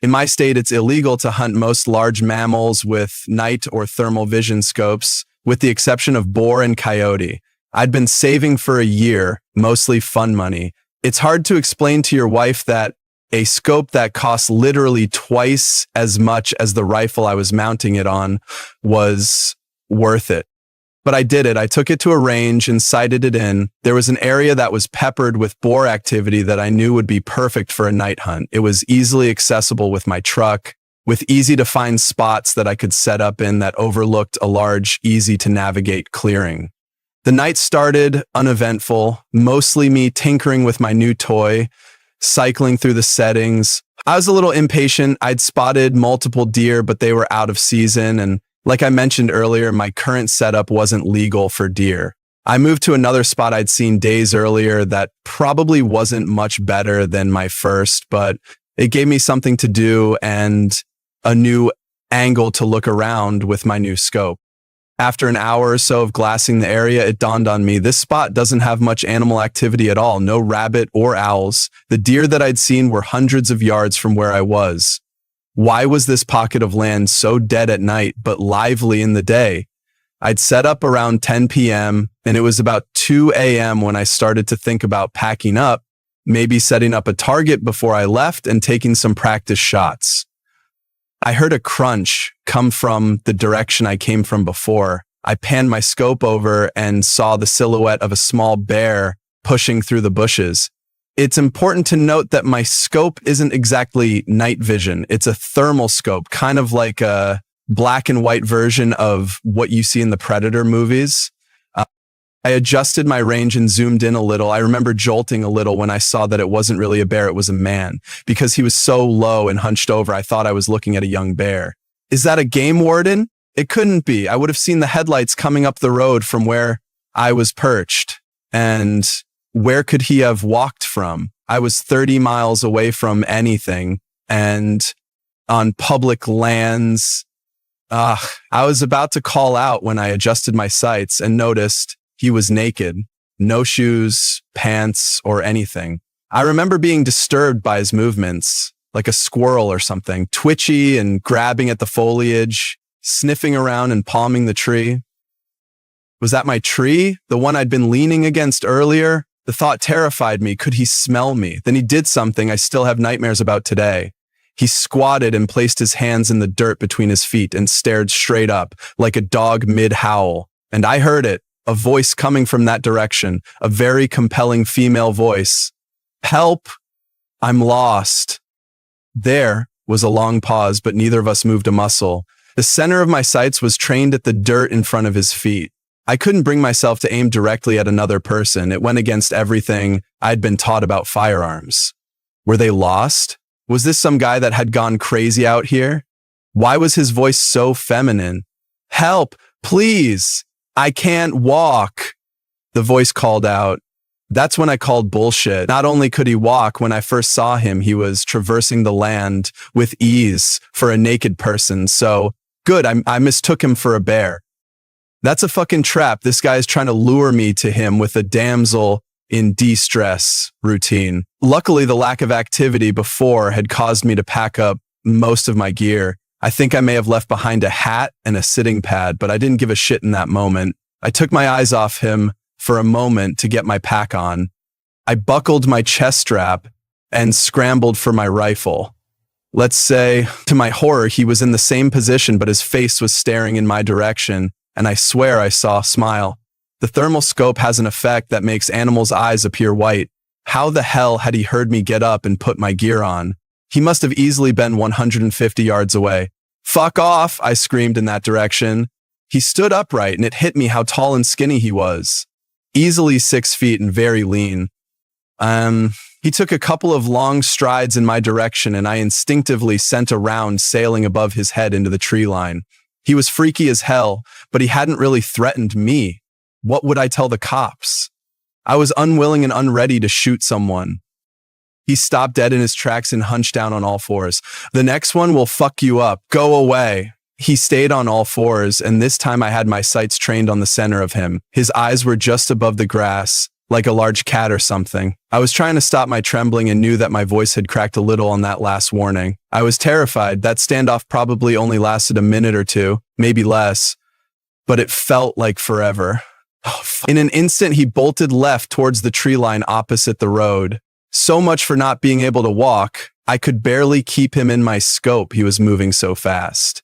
In my state, it's illegal to hunt most large mammals with night or thermal vision scopes, with the exception of boar and coyote. I'd been saving for a year, mostly fun money. It's hard to explain to your wife that a scope that costs literally twice as much as the rifle I was mounting it on was worth it. But I did it. I took it to a range and sighted it in. There was an area that was peppered with boar activity that I knew would be perfect for a night hunt. It was easily accessible with my truck, with easy to find spots that I could set up in that overlooked a large, easy to navigate clearing. The night started uneventful, mostly me tinkering with my new toy, cycling through the settings. I was a little impatient. I'd spotted multiple deer, but they were out of season, and like I mentioned earlier, my current setup wasn't legal for deer. I moved to another spot I'd seen days earlier that probably wasn't much better than my first, but it gave me something to do and a new angle to look around with my new scope. After an hour or so of glassing the area, it dawned on me, this spot doesn't have much animal activity at all, no rabbit or owls. The deer that I'd seen were hundreds of yards from where I was. Why was this pocket of land so dead at night but lively in the day? I'd set up around 10 p.m. and it was about 2 a.m. when I started to think about packing up, maybe setting up a target before I left and taking some practice shots. I heard a crunch come from the direction I came from before. I panned my scope over and saw the silhouette of a small bear pushing through the bushes. It's important to note that my scope isn't exactly night vision. It's a thermal scope, kind of like a black and white version of what you see in the Predator movies. I adjusted my range and zoomed in a little. I remember jolting a little when I saw that it wasn't really a bear, it was a man. Because he was so low and hunched over, I thought I was looking at a young bear. Is that a game warden? It couldn't be. I would have seen the headlights coming up the road from where I was perched. And where could he have walked from? I was 30 miles away from anything and on public lands. I was about to call out when I adjusted my sights and noticed he was naked, no shoes, pants, or anything. I remember being disturbed by his movements, like a squirrel or something, twitchy and grabbing at the foliage, sniffing around and palming the tree. Was that my tree? The one I'd been leaning against earlier? The thought terrified me. Could he smell me? Then he did something I still have nightmares about today. He squatted and placed his hands in the dirt between his feet and stared straight up like a dog mid-howl. And I heard it, a voice coming from that direction, a very compelling female voice. Help! I'm lost. There was a long pause, but neither of us moved a muscle. The center of my sights was trained at the dirt in front of his feet. I couldn't bring myself to aim directly at another person. It went against everything I'd been taught about firearms. Were they lost? Was this some guy that had gone crazy out here? Why was his voice so feminine? Help, please. I can't walk. The voice called out. That's when I called bullshit. Not only could he walk, when I first saw him, he was traversing the land with ease for a naked person. So good, I mistook him for a bear. That's a fucking trap. This guy's trying to lure me to him with a damsel in distress routine. Luckily, the lack of activity before had caused me to pack up most of my gear. I think I may have left behind a hat and a sitting pad, but I didn't give a shit in that moment. I took my eyes off him for a moment to get my pack on. I buckled my chest strap and scrambled for my rifle. Let's say, to my horror, he was in the same position, but his face was staring in my direction, and I swear I saw a smile. The thermal scope has an effect that makes animals' eyes appear white. How the hell had he heard me get up and put my gear on? He must have easily been 150 yards away. Fuck off, I screamed in that direction. He stood upright, and it hit me how tall and skinny he was. Easily 6 feet and very lean. He took a couple of long strides in my direction, and I instinctively sent a round sailing above his head into the tree line. He was freaky as hell, but he hadn't really threatened me. What would I tell the cops? I was unwilling and unready to shoot someone. He stopped dead in his tracks and hunched down on all fours. The next one will fuck you up. Go away. He stayed on all fours, and this time I had my sights trained on the center of him. His eyes were just above the grass, like a large cat or something. I was trying to stop my trembling and knew that my voice had cracked a little on that last warning. I was terrified. That standoff probably only lasted a minute or two, maybe less, but it felt like forever. In an instant, he bolted left towards the tree line opposite the road. So much for not being able to walk. I could barely keep him in my scope. He was moving so fast.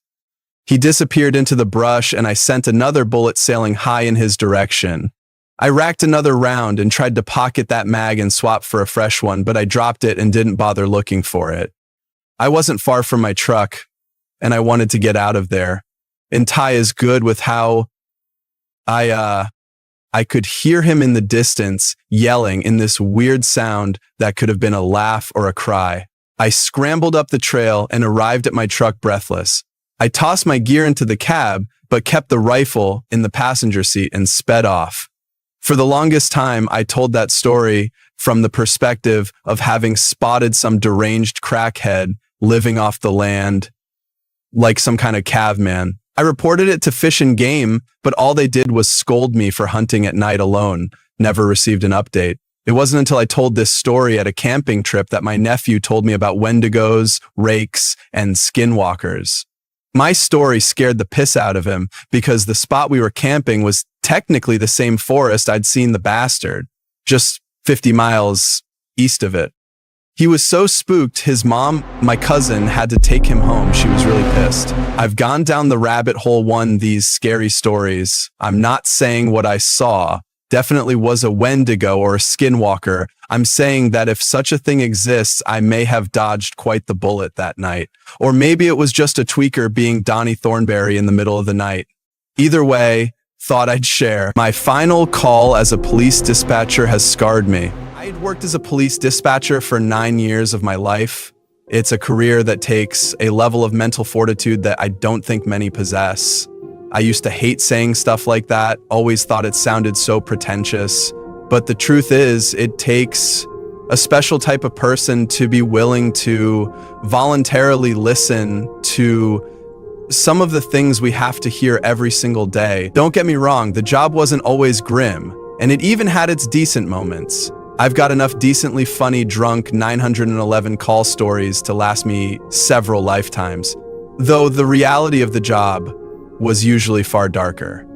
He disappeared into the brush, and I sent another bullet sailing high in his direction. I racked another round and tried to pocket that mag and swap for a fresh one, but I dropped it and didn't bother looking for it. I wasn't far from my truck, and I wanted to get out of there. And Ty is good with how I could hear him in the distance yelling in this weird sound that could have been a laugh or a cry. I scrambled up the trail and arrived at my truck breathless. I tossed my gear into the cab, but kept the rifle in the passenger seat and sped off. For the longest time, I told that story from the perspective of having spotted some deranged crackhead living off the land, like some kind of caveman. I reported it to Fish and Game, but all they did was scold me for hunting at night alone. Never received an update. It wasn't until I told this story at a camping trip that my nephew told me about Wendigos, rakes, and skinwalkers. My story scared the piss out of him because the spot we were camping was technically the same forest I'd seen the bastard, just 50 miles east of it. He was so spooked, his mom, my cousin, had to take him home. She was really pissed. I've gone down the rabbit hole these scary stories. I'm not saying what I saw definitely was a Wendigo or a Skinwalker. I'm saying that if such a thing exists, I may have dodged quite the bullet that night. Or maybe it was just a tweaker being Donnie Thornberry in the middle of the night. Either way, thought I'd share. My final call as a police dispatcher has scarred me. I had worked as a police dispatcher for 9 years of my life. It's a career that takes a level of mental fortitude that I don't think many possess. I used to hate saying stuff like that, always thought it sounded so pretentious. But the truth is, it takes a special type of person to be willing to voluntarily listen to some of the things we have to hear every single day. Don't get me wrong, the job wasn't always grim, and it even had its decent moments. I've got enough decently funny, drunk 911 call stories to last me several lifetimes, though the reality of the job was usually far darker.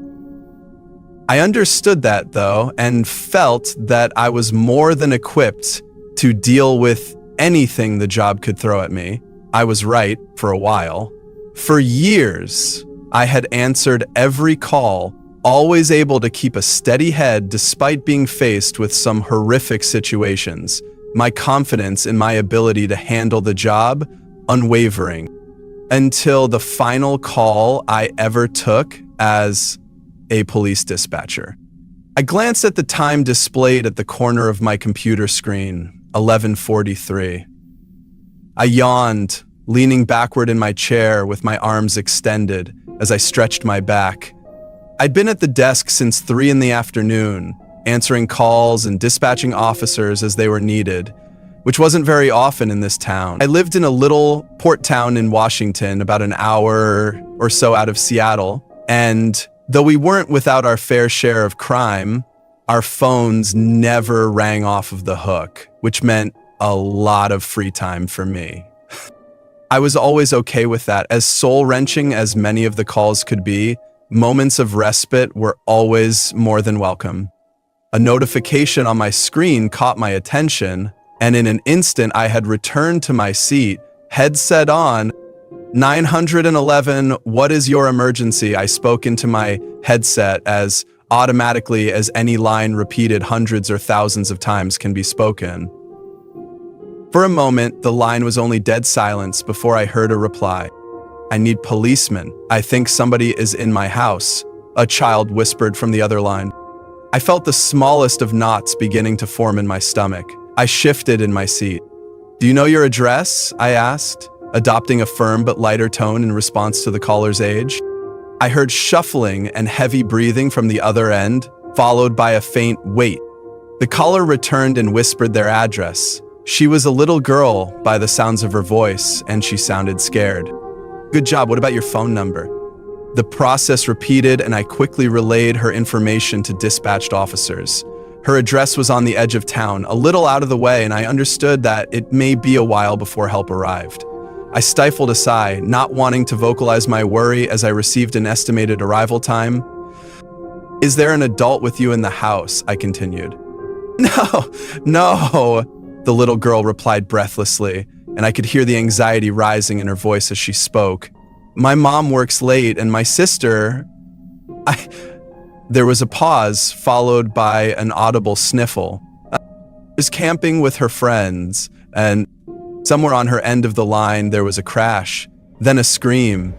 I understood that, though, and felt that I was more than equipped to deal with anything the job could throw at me. I was right for a while. For years, I had answered every call, always able to keep a steady head despite being faced with some horrific situations. My confidence in my ability to handle the job, unwavering. Until the final call I ever took as a police dispatcher. I glanced at the time displayed at the corner of my computer screen, 11:43. I yawned, leaning backward in my chair with my arms extended as I stretched my back. I'd been at the desk since 3 in the afternoon, answering calls and dispatching officers as they were needed, which wasn't very often in this town. I lived in a little port town in Washington, about an hour or so out of Seattle, and Though we weren't without our fair share of crime, our phones never rang off of the hook, which meant a lot of free time for me. I was always okay with that. As soul-wrenching as many of the calls could be, moments of respite were always more than welcome. A notification on my screen caught my attention, and in an instant I had returned to my seat, headset on. 911, what is your emergency? I spoke into my headset as automatically as any line repeated hundreds or thousands of times can be spoken. For a moment, the line was only dead silence before I heard a reply. I need policemen. I think somebody is in my house, a child whispered from the other line. I felt the smallest of knots beginning to form in my stomach. I shifted in my seat. Do you know your address? I asked, adopting a firm but lighter tone in response to the caller's age. I heard shuffling and heavy breathing from the other end, followed by a faint wait. The caller returned and whispered their address. She was a little girl by the sounds of her voice, and she sounded scared. Good job, what about your phone number? The process repeated, and I quickly relayed her information to dispatched officers. Her address was on the edge of town, a little out of the way, and I understood that it may be a while before help arrived. I stifled a sigh, not wanting to vocalize my worry as I received an estimated arrival time. Is there an adult with you in the house? I continued. No, the little girl replied breathlessly, and I could hear the anxiety rising in her voice as she spoke. My mom works late, and my sister... There was a pause, followed by an audible sniffle. I was camping with her friends, and somewhere on her end of the line there was a crash, then a scream.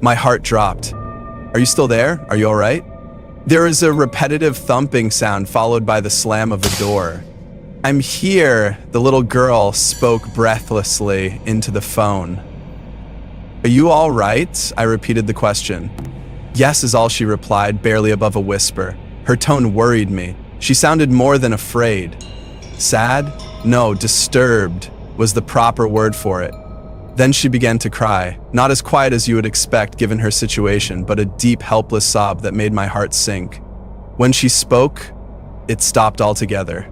My heart dropped. Are you still there? Are you all right? There was a repetitive thumping sound followed by the slam of a door. I'm here, the little girl spoke breathlessly into the phone. Are you all right? I repeated the question. Yes is all she replied, barely above a whisper. Her tone worried me. She sounded more than afraid. Sad? No, disturbed was the proper word for it. Then she began to cry, not as quiet as you would expect given her situation, but a deep, helpless sob that made my heart sink. When she spoke, it stopped altogether.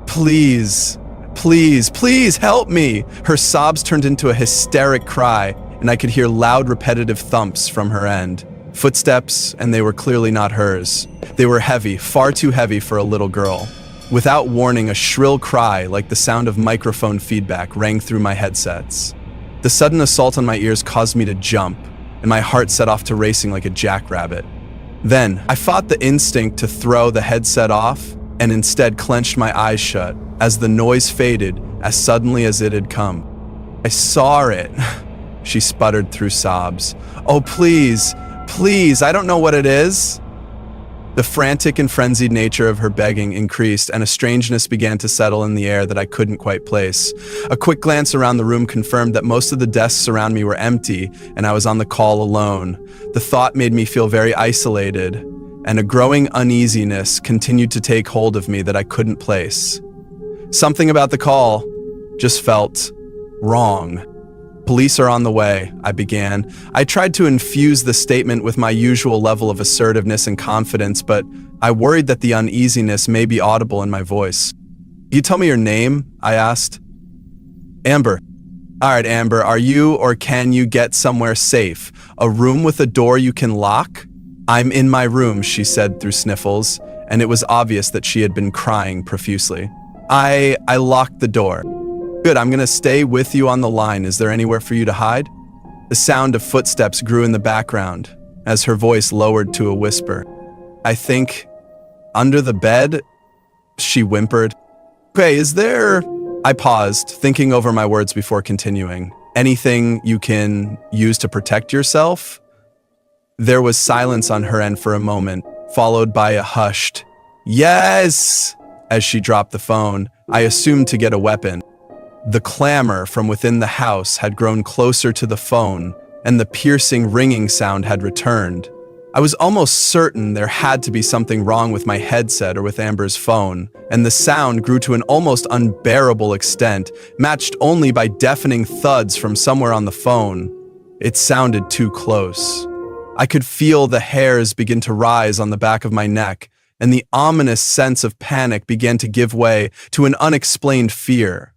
Please help me! Her sobs turned into a hysteric cry, and I could hear loud, repetitive thumps from her end. Footsteps, and they were clearly not hers. They were heavy, far too heavy for a little girl. Without warning, a shrill cry, like the sound of microphone feedback, rang through my headsets. The sudden assault on my ears caused me to jump, and my heart set off to racing like a jackrabbit. Then, I fought the instinct to throw the headset off, and instead clenched my eyes shut as the noise faded as suddenly as it had come. I saw it, she sputtered through sobs. Oh, please, I don't know what it is. The frantic and frenzied nature of her begging increased, and a strangeness began to settle in the air that I couldn't quite place. A quick glance around the room confirmed that most of the desks around me were empty, and I was on the call alone. The thought made me feel very isolated, and a growing uneasiness continued to take hold of me that I couldn't place. Something about the call just felt wrong. Police are on the way, I began. I tried to infuse the statement with my usual level of assertiveness and confidence, but I worried that the uneasiness may be audible in my voice. You tell me your name? I asked. Amber. All right, Amber, are you or can you get somewhere safe? A room with a door you can lock? I'm in my room, she said through sniffles, and it was obvious that she had been crying profusely. I locked the door. Good, I'm gonna stay with you on the line. Is there anywhere for you to hide? The sound of footsteps grew in the background as her voice lowered to a whisper. I think under the bed, she whimpered. Okay, is there... I paused, thinking over my words before continuing. Anything you can use to protect yourself? There was silence on her end for a moment, followed by a hushed, yes, as she dropped the phone, I assumed to get a weapon. The clamor from within the house had grown closer to the phone, and the piercing ringing sound had returned. I was almost certain there had to be something wrong with my headset or with Amber's phone, and the sound grew to an almost unbearable extent, matched only by deafening thuds from somewhere on the phone. It sounded too close. I could feel the hairs begin to rise on the back of my neck, and the ominous sense of panic began to give way to an unexplained fear.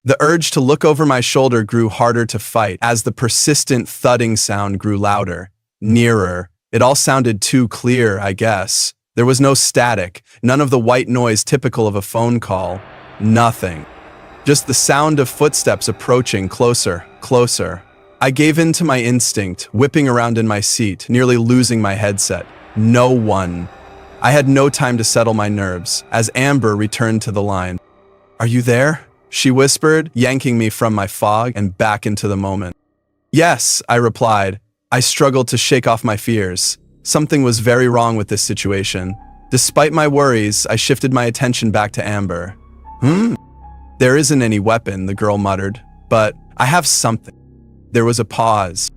The urge to look over my shoulder grew harder to fight as the persistent thudding sound grew louder, nearer. It all sounded too clear, I guess. There was no static, none of the white noise typical of a phone call. Nothing. Just the sound of footsteps approaching closer, closer. I gave in to my instinct, whipping around in my seat, nearly losing my headset. No one. I had no time to settle my nerves, as Amber returned to the line. "Are you there?" she whispered, yanking me from my fog and back into the moment. "Yes," I replied. I struggled to shake off my fears. Something was very wrong with this situation. Despite my worries, I shifted my attention back to Amber. There isn't any weapon," the girl muttered, "but I have something." There was a pause.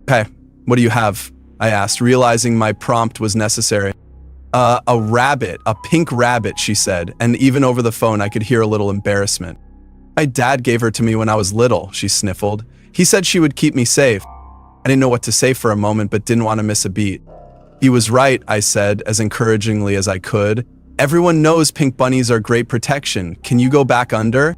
"Okay, what do you have?" I asked, realizing my prompt was necessary. A rabbit, a pink rabbit," she said, and even over the phone I could hear a little embarrassment. "My dad gave her to me when I was little," she sniffled. "He said she would keep me safe." I didn't know what to say for a moment, but didn't want to miss a beat. "He was right," I said, as encouragingly as I could. "Everyone knows pink bunnies are great protection. Can you go back under?"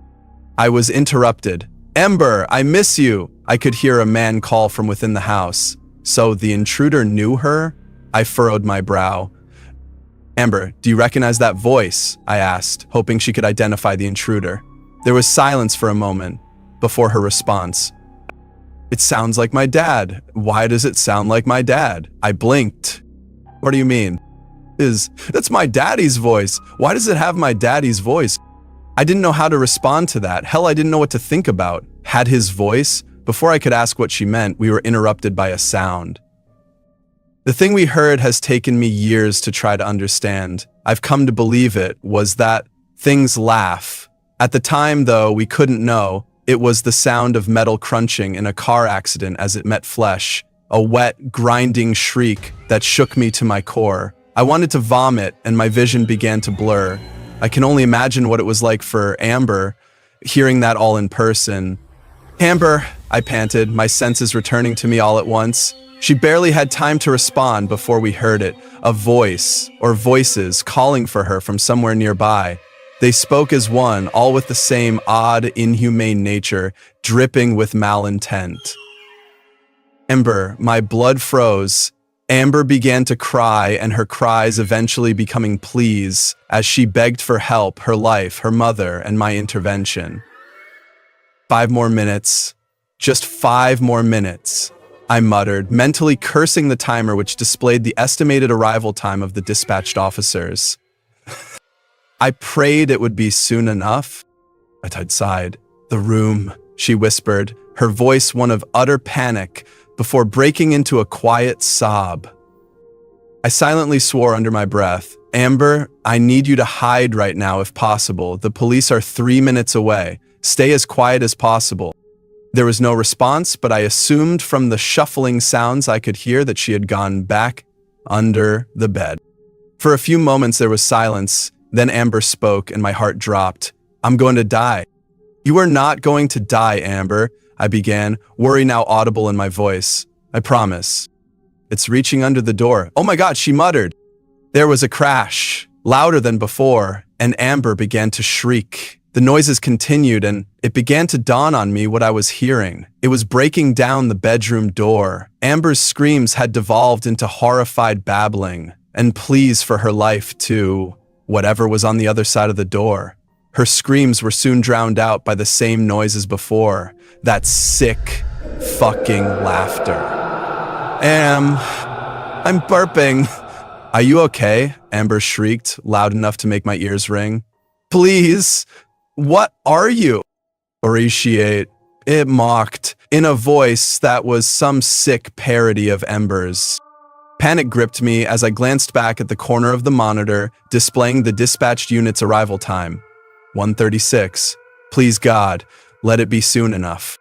I was interrupted. "Ember, I miss you!" I could hear a man call from within the house. So the intruder knew her? I furrowed my brow. "Amber, do you recognize that voice?" I asked, hoping she could identify the intruder. There was silence for a moment before her response. "It sounds like my dad. Why does it sound like my dad?" I blinked. "What do you mean?" That's my daddy's voice. Why does it have my daddy's voice?" I didn't know how to respond to that. Hell, I didn't know what to think about. Had his voice? Before I could ask what she meant, we were interrupted by a sound. The thing we heard has taken me years to try to understand. I've come to believe it was that things laugh. At the time, though, we couldn't know. It was the sound of metal crunching in a car accident as it met flesh. A wet, grinding shriek that shook me to my core. I wanted to vomit, and my vision began to blur. I can only imagine what it was like for Amber, hearing that all in person. "Amber," I panted, my senses returning to me all at once. She barely had time to respond before we heard it, a voice, or voices, calling for her from somewhere nearby. They spoke as one, all with the same odd, inhumane nature, dripping with malintent. "Amber," my blood froze. Amber began to cry, and her cries eventually becoming pleas, as she begged for help, her life, her mother, and my intervention. 5 more minutes. Just 5 more minutes, I muttered, mentally cursing the timer which displayed the estimated arrival time of the dispatched officers. I prayed it would be soon enough. I sighed. "The room," she whispered, her voice one of utter panic, before breaking into a quiet sob. I silently swore under my breath, "Amber, I need you to hide right now if possible. The police are 3 minutes away. Stay as quiet as possible." There was no response, but I assumed from the shuffling sounds I could hear that she had gone back under the bed. For a few moments there was silence, then Amber spoke and my heart dropped. "I'm going to die." "You are not going to die, Amber," I began, worry now audible in my voice. "I promise." "It's reaching under the door." "Oh my God," she muttered. There was a crash, louder than before, and Amber began to shriek. The noises continued, and it began to dawn on me what I was hearing. It was breaking down the bedroom door. Amber's screams had devolved into horrified babbling, and pleas for her life to whatever was on the other side of the door. Her screams were soon drowned out by the same noise as before, that sick, fucking laughter. I'm burping." "Are you okay?" Amber shrieked, loud enough to make my ears ring. "Please, what are you?" "Oratiate," it mocked, in a voice that was some sick parody of Ember's. Panic gripped me as I glanced back at the corner of the monitor, displaying the dispatched unit's arrival time. 1:36. Please God, let it be soon enough.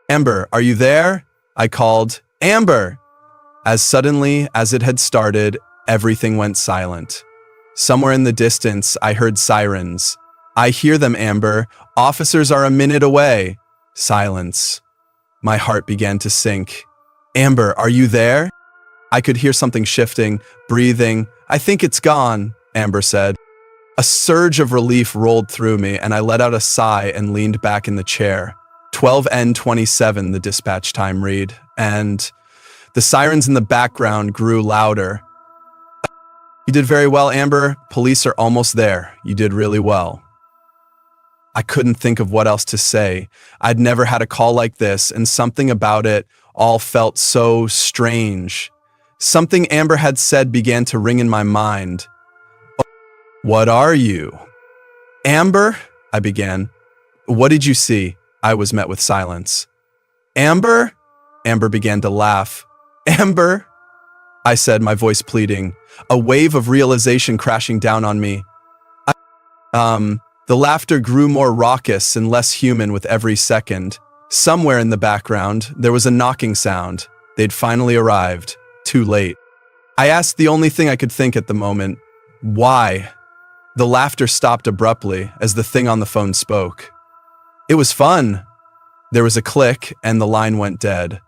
"Amber, are you there?" I called. "Amber!" As suddenly as it had started, everything went silent. Somewhere in the distance, I heard sirens. "I hear them, Amber. Officers are a minute away." Silence. My heart began to sink. "Amber, are you there?" I could hear something shifting, breathing. "I think it's gone," Amber said. A surge of relief rolled through me, and I let out a sigh and leaned back in the chair. 12:27, the dispatch time read, and the sirens in the background grew louder. "You did very well, Amber. Police are almost there. You did really well." I couldn't think of what else to say. I'd never had a call like this, and something about it all felt so strange. Something Amber had said began to ring in my mind. "What are you?" "Amber?" I began. "What did you see?" I was met with silence. "Amber?" Amber began to laugh. "Amber?" I said, my voice pleading, a wave of realization crashing down on me. The laughter grew more raucous and less human with every second. Somewhere in the background, there was a knocking sound. They'd finally arrived. Too late. I asked the only thing I could think at the moment. Why? The laughter stopped abruptly as the thing on the phone spoke. "It was fun." There was a click, and the line went dead.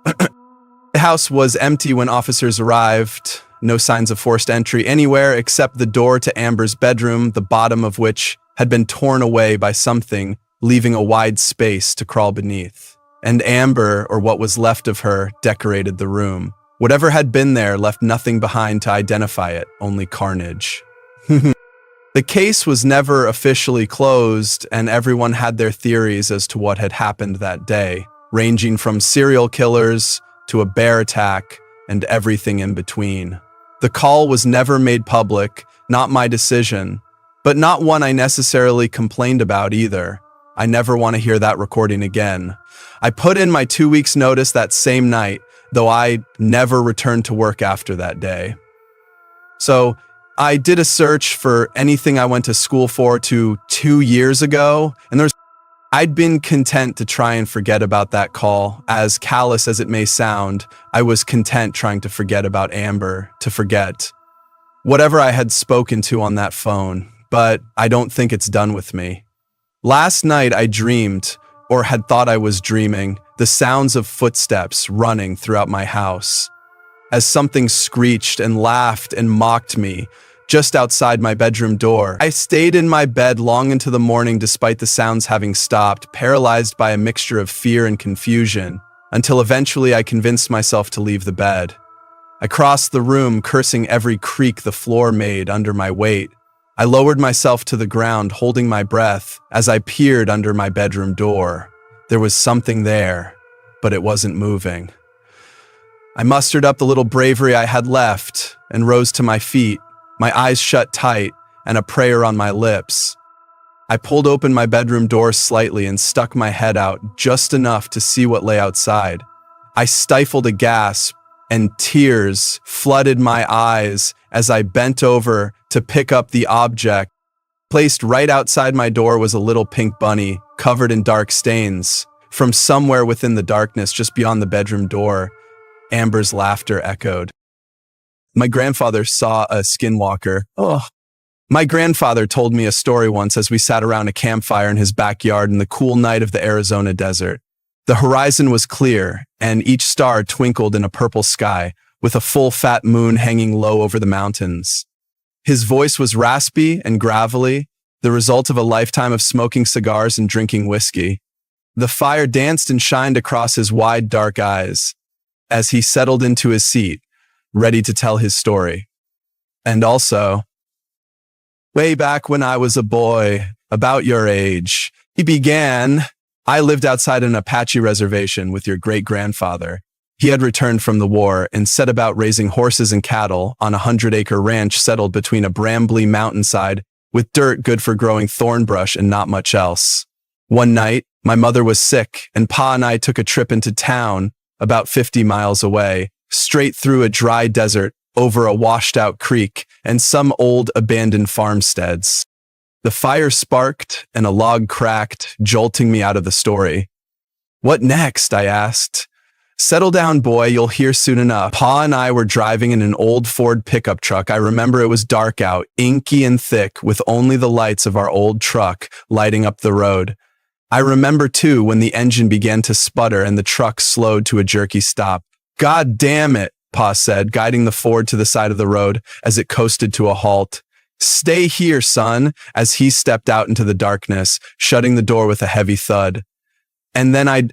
The house was empty when officers arrived. No signs of forced entry anywhere except the door to Amber's bedroom, the bottom of which had been torn away by something, leaving a wide space to crawl beneath. And Amber, or what was left of her, decorated the room. Whatever had been there left nothing behind to identify it, only carnage. The case was never officially closed, and everyone had their theories as to what had happened that day, ranging from serial killers to a bear attack and everything in between. The call was never made public, not my decision, but not one I necessarily complained about either. I never want to hear that recording again. I put in my 2 weeks' notice that same night, though I never returned to work after that day. So I did a search for anything I went to school for 2 years ago, and I'd been content to try and forget about that call. As callous as it may sound, I was content trying to forget about Amber, to forget whatever I had spoken to on that phone, but I don't think it's done with me. Last night I dreamed, or had thought I was dreaming, the sounds of footsteps running throughout my house. As something screeched and laughed and mocked me just outside my bedroom door. I stayed in my bed long into the morning despite the sounds having stopped, paralyzed by a mixture of fear and confusion, until eventually I convinced myself to leave the bed. I crossed the room, cursing every creak the floor made under my weight. I lowered myself to the ground, holding my breath as I peered under my bedroom door. There was something there, but it wasn't moving. I mustered up the little bravery I had left and rose to my feet, my eyes shut tight and a prayer on my lips. I pulled open my bedroom door slightly and stuck my head out just enough to see what lay outside. I stifled a gasp, and tears flooded my eyes as I bent over to pick up the object. Placed right outside my door was a little pink bunny, covered in dark stains. From somewhere within the darkness just beyond the bedroom door, Amber's laughter echoed. My grandfather saw a skinwalker. My grandfather told me a story once as we sat around a campfire in his backyard in the cool night of the Arizona desert. The horizon was clear, and each star twinkled in a purple sky, with a full fat moon hanging low over the mountains. His voice was raspy and gravelly, the result of a lifetime of smoking cigars and drinking whiskey. The fire danced and shined across his wide, dark eyes as he settled into his seat, ready to tell his story. And also, way back when I was a boy, about your age, he began. I lived outside an Apache reservation with your great-grandfather. He had returned from the war and set about raising horses and cattle on a 100-acre ranch settled between a brambly mountainside with dirt good for growing thorn brush and not much else. One night, my mother was sick, and Pa and I took a trip into town about 50 miles away, straight through a dry desert, over a washed-out creek, and some old abandoned farmsteads. The fire sparked, and a log cracked, jolting me out of the story. "What next?" I asked. "Settle down, boy, you'll hear soon enough." Pa and I were driving in an old Ford pickup truck. I remember it was dark out, inky and thick, with only the lights of our old truck lighting up the road. I remember, too, when the engine began to sputter and the truck slowed to a jerky stop. "God damn it," Pa said, guiding the Ford to the side of the road as it coasted to a halt. Stay here, son, as he stepped out into the darkness, shutting the door with a heavy thud. And then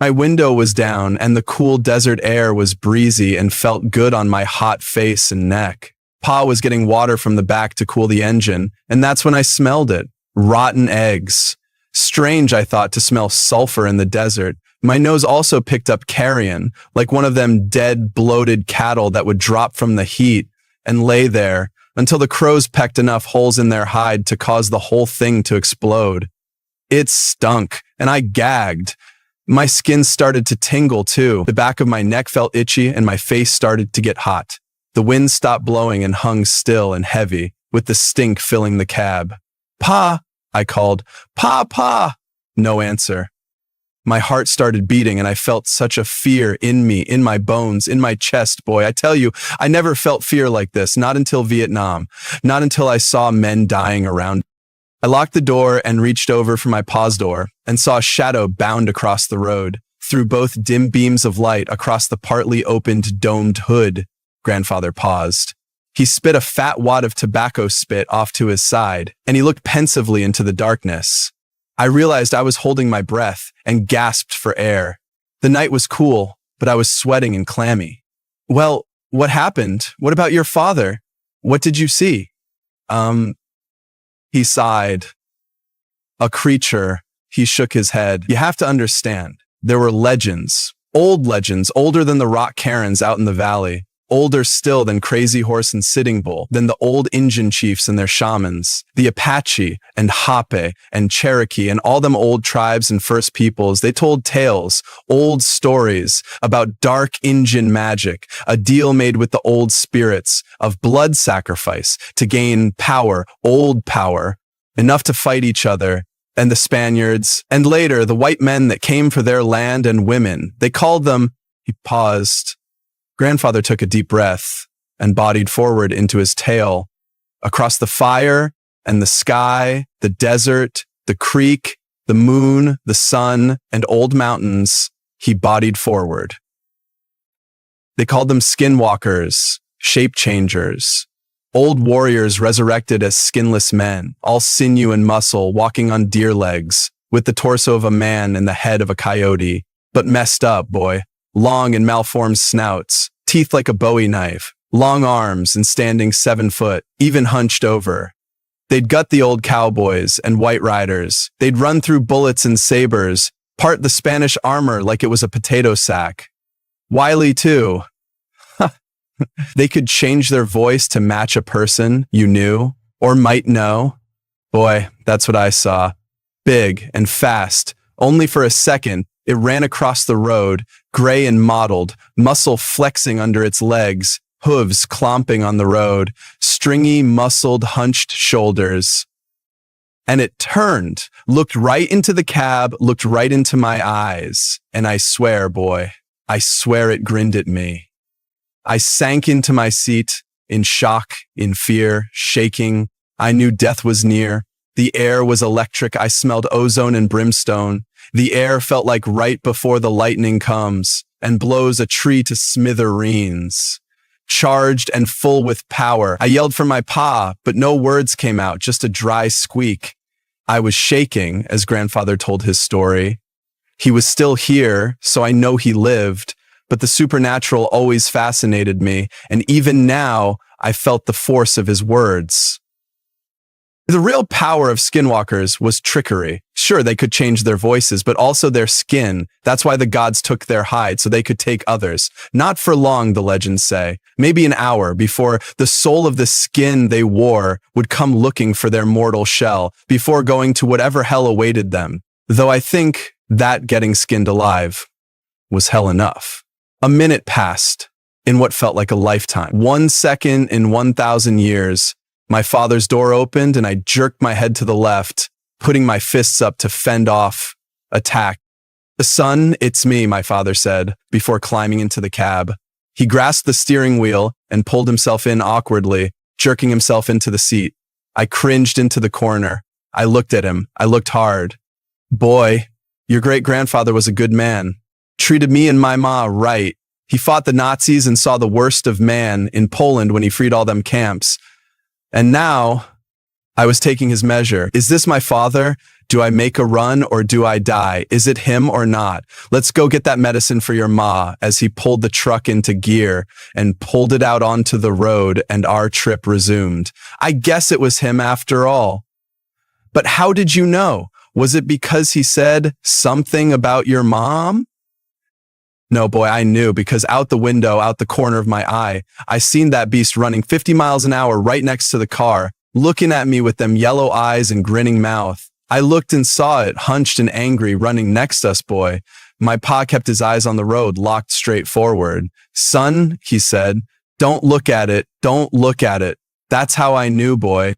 my window was down and the cool desert air was breezy and felt good on my hot face and neck. Pa was getting water from the back to cool the engine, and that's when I smelled it. Rotten eggs. Strange, I thought, to smell sulfur in the desert. My nose also picked up carrion, like one of them dead, bloated cattle that would drop from the heat and lay there until the crows pecked enough holes in their hide to cause the whole thing to explode. It stunk, and I gagged. My skin started to tingle, too. The back of my neck felt itchy, and my face started to get hot. The wind stopped blowing and hung still and heavy, with the stink filling the cab. Pa, I called. Pa, Pa! No answer. My heart started beating, and I felt such a fear in me, in my bones, in my chest, boy. I tell you, I never felt fear like this, not until Vietnam, not until I saw men dying around. I locked the door and reached over for my pa's door and saw a shadow bound across the road, through both dim beams of light across the partly opened domed hood. Grandfather paused. He spit a fat wad of tobacco spit off to his side, and he looked pensively into the darkness. I realized I was holding my breath and gasped for air. The night was cool, but I was sweating and clammy. Well, what happened? What about your father? What did you see? He sighed. A creature. He shook his head. You have to understand, there were legends, older than the rock cairns out in the valley. Older still than Crazy Horse and Sitting Bull, than the old Injun chiefs and their shamans, the Apache and Hoppe and Cherokee and all them old tribes and First Peoples. They told tales, old stories about dark Injun magic, a deal made with the old spirits of blood sacrifice to gain power, old power, enough to fight each other and the Spaniards, and later the white men that came for their land and women. They called them, he paused. Grandfather took a deep breath and bodied forward into his tale. Across the fire and the sky, the desert, the creek, the moon, the sun, and old mountains, he bodied forward. They called them skinwalkers, shape changers, old warriors resurrected as skinless men, all sinew and muscle, walking on deer legs, with the torso of a man and the head of a coyote, but messed up, boy. Long and malformed snouts, teeth like a Bowie knife, long arms and standing 7 foot, even hunched over. They'd gut the old cowboys and white riders. They'd run through bullets and sabers, part the Spanish armor like it was a potato sack. Wily too. They could change their voice to match a person you knew or might know. Boy, that's what I saw. Big and fast, only for a second. It ran across the road, gray and mottled, muscle flexing under its legs, hooves clomping on the road, stringy, muscled, hunched shoulders. And it turned, looked right into the cab, looked right into my eyes. And I swear, boy, I swear it grinned at me. I sank into my seat, in shock, in fear, shaking. I knew death was near. The air was electric. I smelled ozone and brimstone. The air felt like right before the lightning comes and blows a tree to smithereens. Charged and full with power, I yelled for my pa, but no words came out, just a dry squeak. I was shaking, as Grandfather told his story. He was still here, so I know he lived, but the supernatural always fascinated me, and even now, I felt the force of his words. The real power of skinwalkers was trickery. Sure, they could change their voices, but also their skin. That's why the gods took their hide, so they could take others. Not for long, the legends say. Maybe an hour before the soul of the skin they wore would come looking for their mortal shell, before going to whatever hell awaited them. Though I think that getting skinned alive was hell enough. A minute passed in what felt like a lifetime. 1 second in 1,000 years. My father's door opened and I jerked my head to the left, putting my fists up to fend off attack. Son, it's me, my father said, before climbing into the cab. He grasped the steering wheel and pulled himself in awkwardly, jerking himself into the seat. I cringed into the corner. I looked at him. I looked hard. Boy, your great-grandfather was a good man. Treated me and my ma right. He fought the Nazis and saw the worst of man in Poland when he freed all them camps. And now I was taking his measure. Is this my father? Do I make a run or do I die? Is it him or not? Let's go get that medicine for your ma, as he pulled the truck into gear and pulled it out onto the road, and our trip resumed. I guess it was him after all. But how did you know? Was it because he said something about your mom? No, boy, I knew, because out the window, out the corner of my eye, I seen that beast running 50 miles an hour right next to the car, looking at me with them yellow eyes and grinning mouth. I looked and saw it, hunched and angry, running next us, boy. My pa kept his eyes on the road, locked straight forward. Son, he said, don't look at it, don't look at it. That's how I knew, boy.